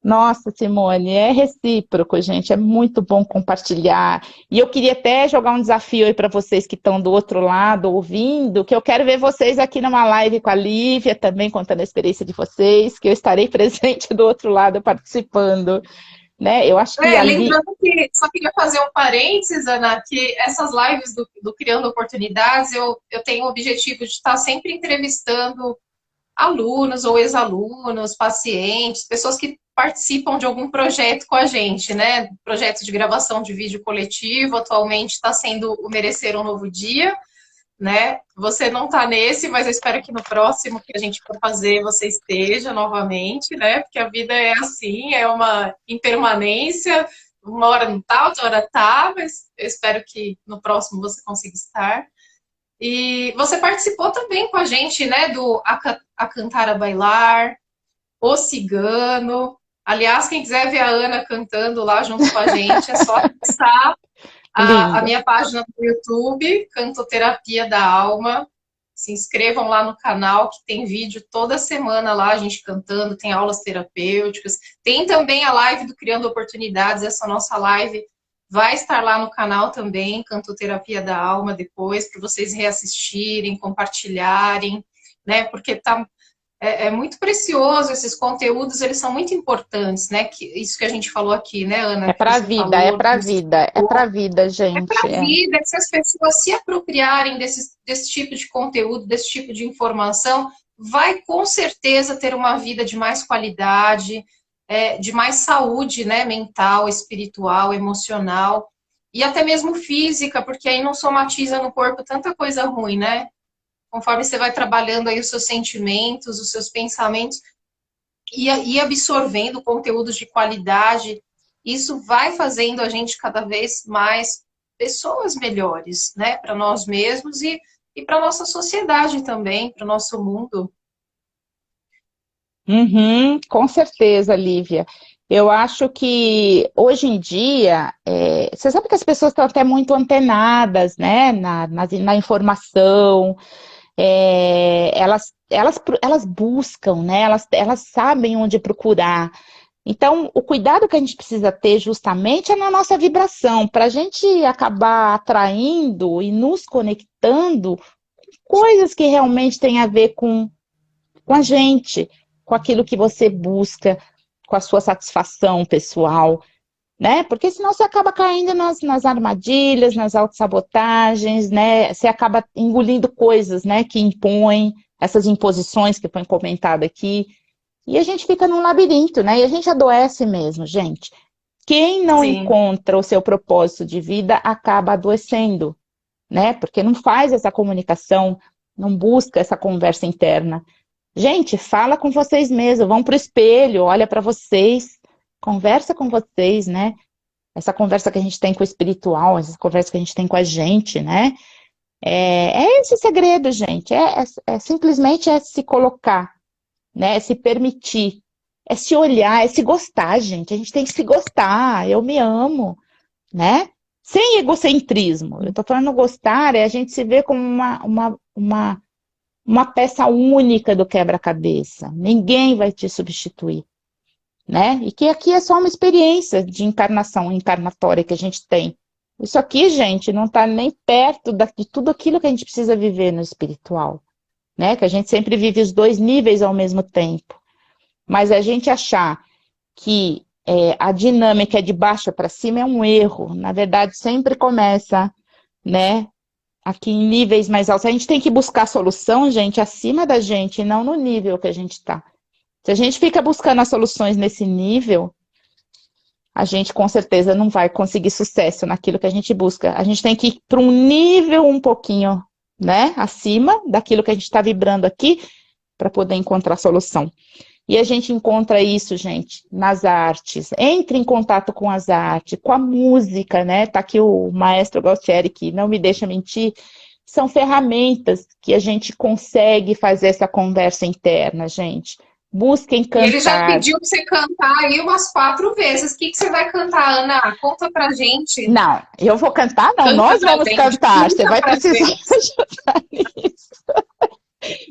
Nossa, Simone, é recíproco, gente, é muito bom compartilhar. E eu queria até jogar um desafio aí para vocês que estão do outro lado ouvindo, que eu quero ver vocês aqui numa live com a Lívia, também contando a experiência de vocês, que eu estarei presente do outro lado participando, né? Eu acho que ali. Lembrando que, só queria fazer um parênteses, Ana, que essas lives do Criando Oportunidades, eu tenho o objetivo de estar sempre entrevistando alunos ou ex-alunos, pacientes, pessoas que participam de algum projeto com a gente, né? Projeto de gravação de vídeo coletivo, atualmente está sendo o Merecer um Novo Dia, né? Você não está nesse, mas eu espero que no próximo que a gente for fazer você esteja novamente, né? Porque a vida é assim, é uma impermanência, uma hora não tá, outra hora tá, mas eu espero que no próximo você consiga estar. E você participou também com a gente, né, do A Cantar a Bailar, O Cigano. Aliás, quem quiser ver a Ana cantando lá junto com a gente, é só acessar a Linda. minha página do YouTube, Cantoterapia da Alma. Se inscrevam lá no canal, que tem vídeo toda semana lá, a gente cantando, tem aulas terapêuticas. Tem também a live do Criando Oportunidades, essa nossa live vai estar lá no canal também, Cantoterapia da Alma, depois, para vocês reassistirem, compartilharem, né? Porque é muito precioso esses conteúdos, eles são muito importantes, né? Isso que a gente falou aqui, né, Ana? É Que para a você vida, é falou, para que a você vida, é para a vida, gente. para a vida, que se as pessoas se apropriarem desse tipo de conteúdo, desse tipo de informação, vai com certeza ter uma vida de mais qualidade, de mais saúde, né, mental, espiritual, emocional e até mesmo física, porque aí não somatiza no corpo tanta coisa ruim, né? Conforme você vai trabalhando aí os seus sentimentos, os seus pensamentos e absorvendo conteúdos de qualidade, isso vai fazendo a gente cada vez mais pessoas melhores, né, para nós mesmos e para nossa sociedade também, para o nosso mundo. Uhum, com certeza, Lívia. Eu acho que hoje em dia, você sabe que as pessoas estão até muito antenadas, né, na informação, elas buscam, né, elas sabem onde procurar. Então, o cuidado que a gente precisa ter justamente é na nossa vibração, para a gente acabar atraindo e nos conectando com coisas que realmente têm a ver com a gente, com aquilo que você busca, com a sua satisfação pessoal, né? Porque senão você acaba caindo nas armadilhas, nas autossabotagens, né? Você acaba engolindo coisas, né, que impõem, essas imposições que foi comentado aqui, e a gente fica num labirinto, né? E a gente adoece mesmo, gente. Quem não Sim, encontra o seu propósito de vida acaba adoecendo, né? Porque não faz essa comunicação, não busca essa conversa interna. Gente, fala com vocês mesmos, vão para o espelho, olha para vocês, conversa com vocês, né? Essa conversa que a gente tem com o espiritual, essa conversa que a gente tem com a gente, né? É esse segredo, gente. Simplesmente se colocar, né? É se permitir, é se olhar, é se gostar, gente. A gente tem que se gostar. Eu me amo, né? sem egocentrismo. Eu estou falando gostar, é a gente se ver como uma peça única do quebra-cabeça. Ninguém vai te substituir, né? E que aqui é só uma experiência de encarnação, encarnatória que a gente tem. Isso aqui, gente, não está nem perto de tudo aquilo que a gente precisa viver no espiritual, né? Que a gente sempre vive os dois níveis ao mesmo tempo. Mas a gente achar que a dinâmica é de baixo para cima é um erro. Na verdade, sempre começa, né, aqui em níveis mais altos. A gente tem que buscar solução, gente, acima da gente, e não no nível que a gente está. Se a gente fica buscando as soluções nesse nível, a gente com certeza não vai conseguir sucesso naquilo que a gente busca. A gente tem que ir para um nível um pouquinho, né, acima daquilo que a gente está vibrando aqui, para poder encontrar solução. E a gente encontra isso, gente, nas artes. Entre em contato com as artes, com a música, né? Tá aqui o maestro Galtieri, que não me deixa mentir. São ferramentas que a gente consegue fazer essa conversa interna, gente. Busquem E ele já cantar. pediu para você cantar aí umas 4 vezes. O que você vai cantar, Ana? Conta pra gente. Não, eu vou cantar? Não, Canta nós pra vamos gente. cantar. Você Canta vai pra precisar gente. ajudar nisso.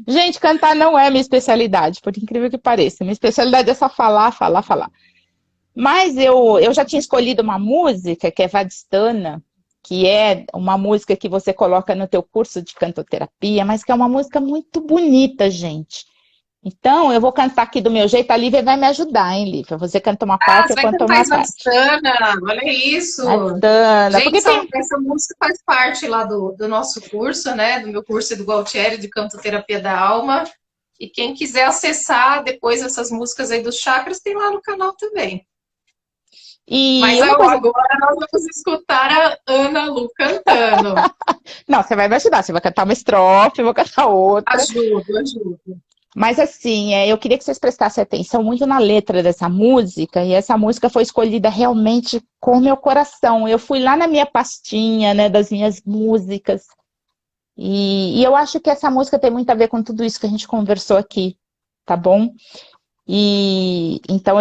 Gente, cantar não é minha especialidade, por incrível que pareça. Minha especialidade é só falar, falar, falar. Mas eu já tinha escolhido uma música que é Vadistana, que é uma música que você coloca no teu curso de cantoterapia, mas que é uma música muito bonita, gente. Então, eu vou cantar aqui do meu jeito, a Lívia vai me ajudar, hein, Lívia? Você canta uma Ah, parte, você eu vai canto cantar uma parte. Esvadistana. Olha isso. Vadistana, Gente, porque tem... essa música faz parte lá do nosso curso, né? Do meu curso e do Gualtieri de Cantoterapia da Alma. E quem quiser acessar depois essas músicas aí dos chakras, tem lá no canal também. E Mas uma coisa... agora nós vamos escutar a Ana Lu cantando. Não, você vai me ajudar, você vai cantar uma estrofe, eu vou cantar outra. Ajudo, ajudo. Mas assim, eu queria que vocês prestassem atenção muito na letra dessa música, e essa música foi escolhida realmente com o meu coração. Eu fui lá na minha pastinha, né, das minhas músicas, e eu acho que essa música tem muito a ver com tudo isso que a gente conversou aqui, tá bom? E então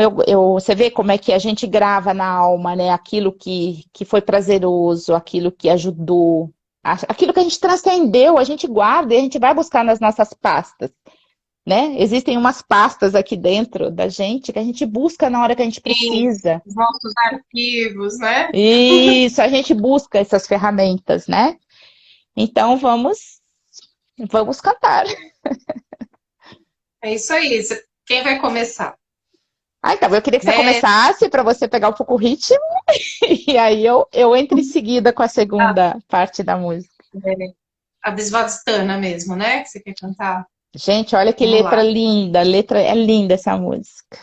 você vê como é que a gente grava na alma, né, aquilo que foi prazeroso, aquilo que ajudou, aquilo que a gente transcendeu, a gente guarda e a gente vai buscar nas nossas pastas. Né? Existem umas pastas aqui dentro da gente que a gente busca na hora que a gente Sim, precisa. os nossos arquivos, né? Isso, a gente busca essas ferramentas, né? Então vamos cantar. É isso aí. Quem vai começar? Ah, então, eu queria que você Né? começasse para você pegar um pouco o ritmo, e aí eu entro em seguida com a segunda parte da música. A Desvadistana mesmo, né? Que você quer cantar? Gente, olha que Vamos letra lá. linda, letra é linda essa música.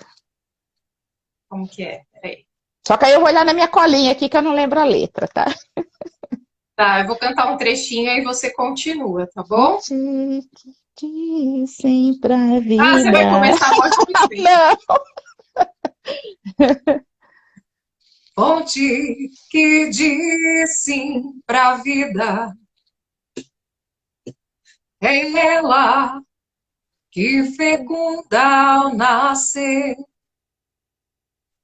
Como que é? Peraí. Só que aí eu vou olhar na minha colinha aqui que eu não lembro a letra, tá? Tá, eu vou cantar um trechinho aí você continua, tá Que bom? te dissem pra Ah, você vai vida. começar, pode dizer. Não. Fonte que diz sim pra vida, é ela que fecunda ao nascer,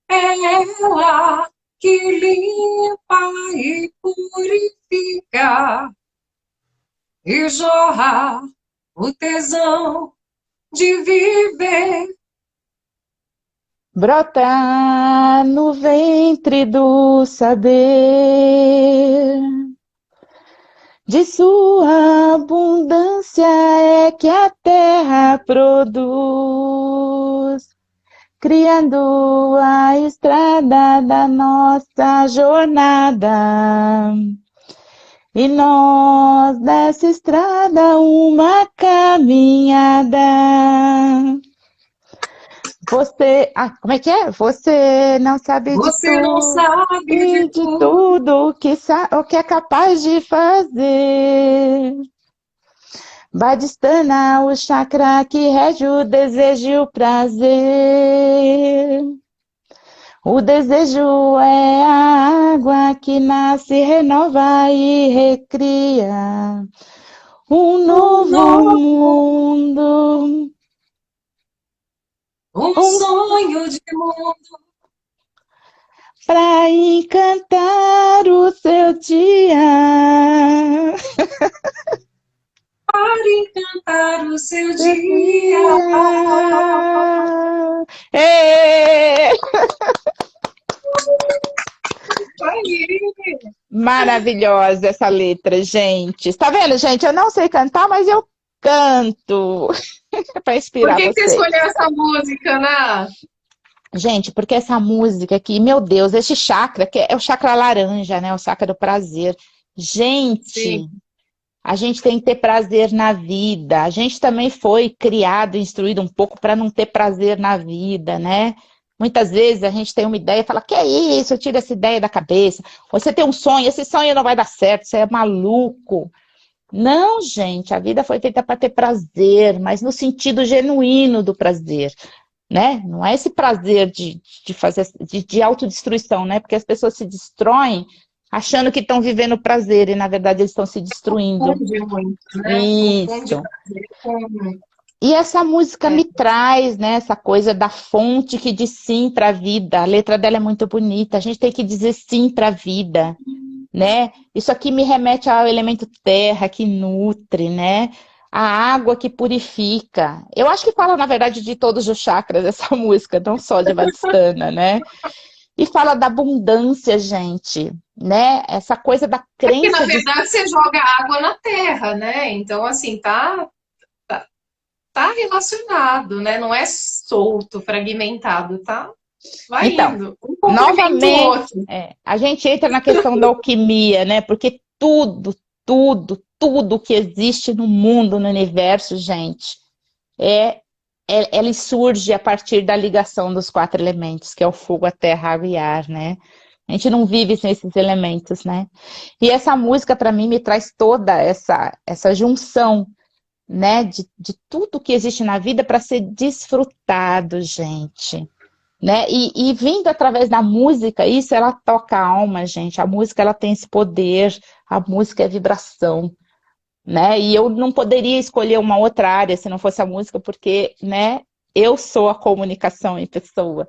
é ela que limpa e purifica e jorra o tesão de viver. Brota no ventre do saber, de sua abundância é que a terra produz, criando a estrada da nossa jornada. E nós dessa estrada uma caminhada. Como é que é? Você não sabe de Você não tudo sabe de e de tudo. tudo o que é capaz de fazer. Vadistana, o chakra que rege o desejo e o prazer. O desejo é a água que nasce, renova e recria um Um novo novo, mundo. um Um sonho de mundo. para encantar o seu dia. Para encantar o seu Seu dia. dia. Ê! Aí. Maravilhosa essa letra, gente. Está vendo, gente? Eu não sei cantar, mas eu canto para Por inspirar que que você vocês. escolheu essa música, Ana? Gente, porque essa música aqui, meu Deus, esse chakra, que é o chakra laranja, né? O chakra do prazer. Sim, Gente, a gente tem que ter prazer na vida. A gente também foi criado, instruído um pouco para não ter prazer na vida, né? Muitas vezes a gente tem uma ideia e fala, que é isso? Tira essa ideia da cabeça. Você tem um sonho, esse sonho não vai dar certo, você é maluco. Não, gente, a vida foi feita para ter prazer, mas no sentido genuíno do prazer, né? Não é esse prazer de fazer de autodestruição, né? Porque as pessoas se destroem achando que estão vivendo prazer e na verdade eles estão se destruindo. confunde muito, né? Confunde Isso. prazer com... E essa música É, me traz, né, essa coisa da fonte que diz sim para a vida. A letra dela é muito bonita. A gente tem que dizer sim para a vida, né? Isso aqui me remete ao elemento terra que nutre, né? A água que purifica. Eu acho que fala, na verdade, de todos os chakras essa música, não só de Vadistana, né? E fala da abundância, gente, né? Essa coisa da porque, na crença de. verdade, você joga água na terra, né? Então, assim, tá, tá relacionado, né? Não é solto, fragmentado, tá? Vai Então, indo. Um complementa o novamente, outro. a gente entra na questão da alquimia, né? Porque tudo que existe no mundo, no universo, gente, é, ele surge a partir da ligação dos quatro elementos, que é o fogo, a terra, a água e ar, né? A gente não vive sem esses elementos, né? E essa música, para mim, me traz toda essa junção, né? De tudo que existe na vida para ser desfrutado, gente. Né? E vindo através da música, isso ela toca a alma, gente. A música ela tem esse poder, a música é vibração, né? E eu não poderia escolher uma outra área se não fosse a música, porque, né, eu sou a comunicação em pessoa.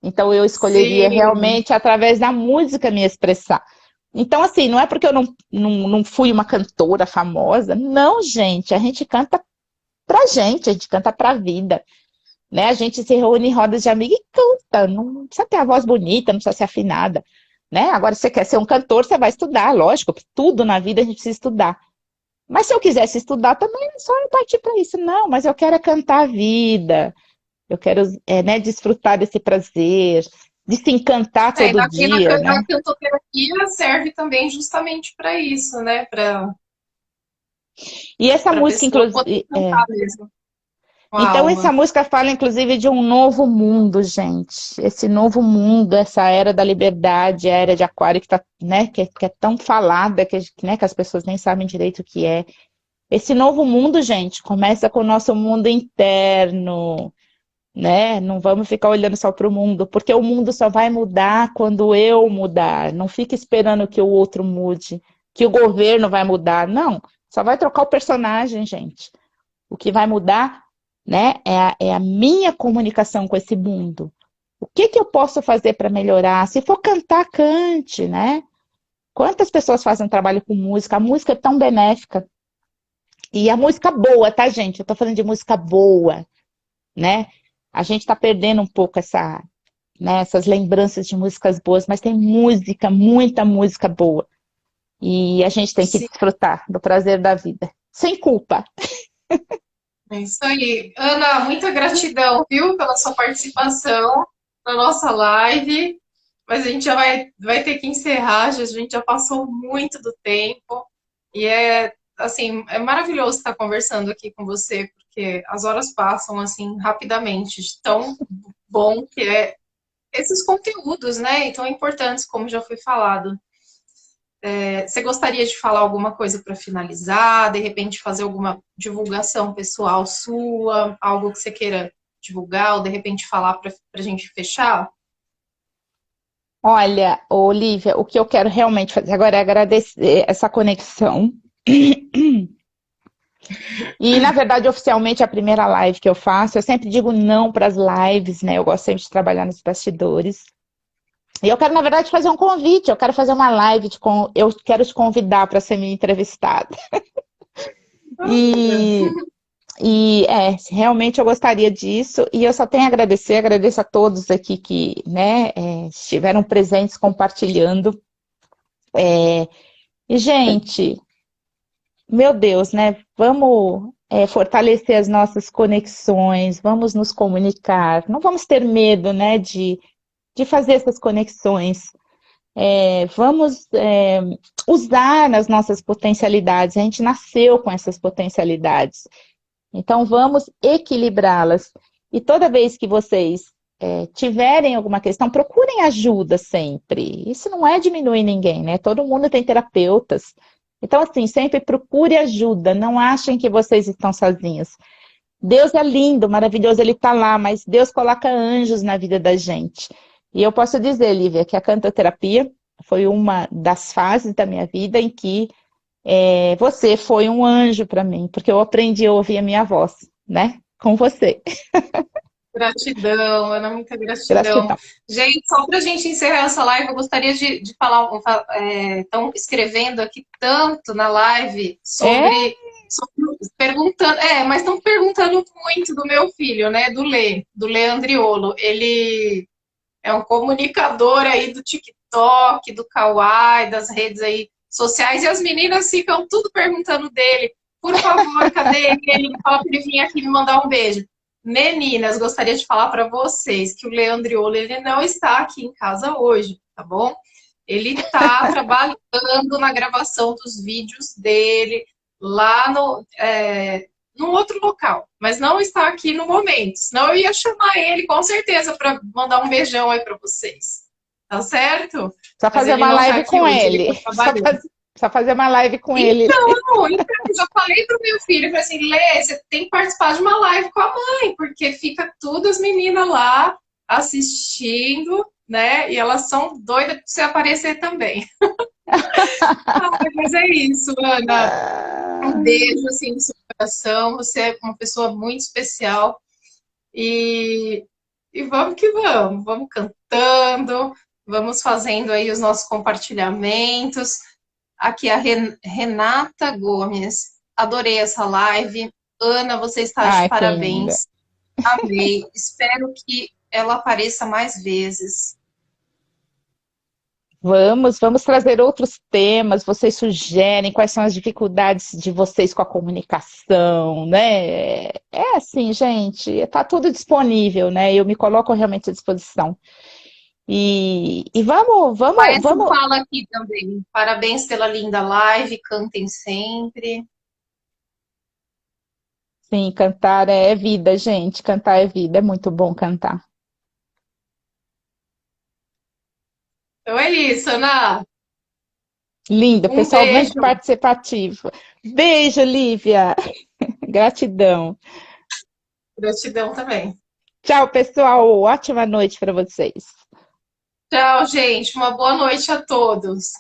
Então eu escolheria Sim. realmente através da música me expressar. Então, assim, não é porque eu não fui uma cantora famosa, não, gente, a gente canta pra gente, a gente canta pra vida, né? A gente se reúne em rodas de amigo e canta, não precisa ter a voz bonita, não precisa ser afinada, né? Agora, se você quer ser um cantor, você vai estudar, lógico, tudo na vida a gente precisa estudar. Mas se eu quisesse estudar também, é só eu partir para isso. Não, mas eu quero é cantar a vida, eu quero né, desfrutar desse prazer, de se encantar É, e todo dia, a né? cantoterapia serve também justamente para isso, né? E essa Para a música, pessoa poder inclusive, cantar mesmo com a então, essa alma. música fala, inclusive, de um novo mundo, gente. Esse novo mundo, essa era da liberdade, a era de Aquário, que, tá, né, que é tão falada, né, que as pessoas nem sabem direito o que é. Esse novo mundo, gente, começa com o nosso mundo interno, né? Não vamos ficar olhando só para o mundo, porque o mundo só vai mudar quando eu mudar. Não fique esperando que o outro mude, que o governo vai mudar. Não, só vai trocar o personagem, gente. O que vai mudar, né, é a minha comunicação com esse mundo. O que que eu posso fazer para melhorar? Se for cantar, cante, né? Quantas pessoas fazem um trabalho com música? A música é tão benéfica. E a música boa, tá, gente? Eu tô falando de música boa, né? A gente tá perdendo um pouco né, essas lembranças de músicas boas, mas tem música, muita música boa. E a gente tem que Sim, desfrutar do prazer da vida. Sem culpa. é isso aí. Ana, muita gratidão, viu, pela sua participação na nossa live. Mas a gente já vai ter que encerrar, a gente já passou muito do tempo. E é, assim, é maravilhoso estar conversando aqui com você, porque as horas passam, assim, rapidamente, de tão bom que é esses conteúdos, né? E tão importantes, como já foi falado. Você gostaria de falar alguma coisa para finalizar? De repente fazer alguma divulgação pessoal sua? Algo que você queira divulgar? Ou de repente falar para a gente fechar? Olha, Olivia, o que eu quero realmente fazer agora é agradecer essa conexão. E, na verdade, oficialmente, a primeira live que eu faço, eu sempre digo não para as lives, né? Eu gosto sempre de trabalhar nos bastidores. E eu quero, na verdade, fazer um convite, eu quero fazer uma live, eu quero te convidar para ser minha entrevistada. Olha. E, realmente eu gostaria disso, e eu só tenho a agradecer, agradeço a todos aqui que, né, estiveram presentes compartilhando. E, gente, meu Deus, né, vamos fortalecer as nossas conexões, vamos nos comunicar, não vamos ter medo, né, de fazer essas conexões. Vamos usar as nossas potencialidades, a gente nasceu com essas potencialidades. Então, vamos equilibrá-las. E toda vez que vocês tiverem alguma questão, procurem ajuda sempre. Isso não é diminuir ninguém, né? Todo mundo tem terapeutas. Então, assim, sempre procure ajuda. Não achem que vocês estão sozinhos. Deus é lindo, maravilhoso, Ele está lá, mas Deus coloca anjos na vida da gente. E eu posso dizer, Lívia, que a cantoterapia foi uma das fases da minha vida em que você foi um anjo para mim, porque eu aprendi a ouvir a minha voz, né? Com você. Gratidão, Ana, muita gratidão. Gratidão. Gente, só para a gente encerrar essa live, eu gostaria de falar, estão escrevendo aqui tanto na live É? perguntando, mas estão perguntando muito do meu filho, né, do Lê Andriolo. Ele é um comunicador aí do TikTok, do Kawaii, das redes aí sociais, e as meninas ficam tudo perguntando dele. Por favor, cadê ele? Ele fala para ele vir aqui me mandar um beijo. Meninas, gostaria de falar para vocês que o Leandriolo, ele não está aqui em casa hoje, tá bom? Ele está trabalhando na gravação dos vídeos dele lá num outro local, mas não está aqui no momento. Senão eu ia chamar ele com certeza para mandar um beijão aí para vocês. Tá certo? Só Mas fazer ele uma não está live aqui com hoje, ele ele. está trabalhando. Só fazer uma live com ele. Então, eu já falei pro meu filho, falei assim, Lê, você tem que participar de uma live com a mãe, porque fica tudo as meninas lá assistindo, né? E elas são doidas pra você aparecer também. Mas é isso, Ana. Um beijo, assim, no seu coração. Você é uma pessoa muito especial. E, e vamos que vamos. Vamos cantando, vamos fazendo aí os nossos compartilhamentos. Aqui a Renata Gomes. Adorei essa live. Ana, você está de Ai, que linda. parabéns. Amei. Espero que ela apareça mais vezes. Vamos trazer outros temas. Vocês sugerem quais são as dificuldades de vocês com a comunicação, né? É assim, gente, está tudo disponível, né? Eu me coloco realmente à disposição. E Paes vamos. fala aqui também. Parabéns pela linda live. Cantem sempre. Sim, cantar é vida, gente. Cantar é vida. É muito bom cantar. Então é isso, Ana. Lindo, Um pessoal muito beijo. participativo. Beijo, Lívia. Gratidão. Gratidão também. Tchau, pessoal. Ótima noite para vocês. Tchau, gente. Uma boa noite a todos.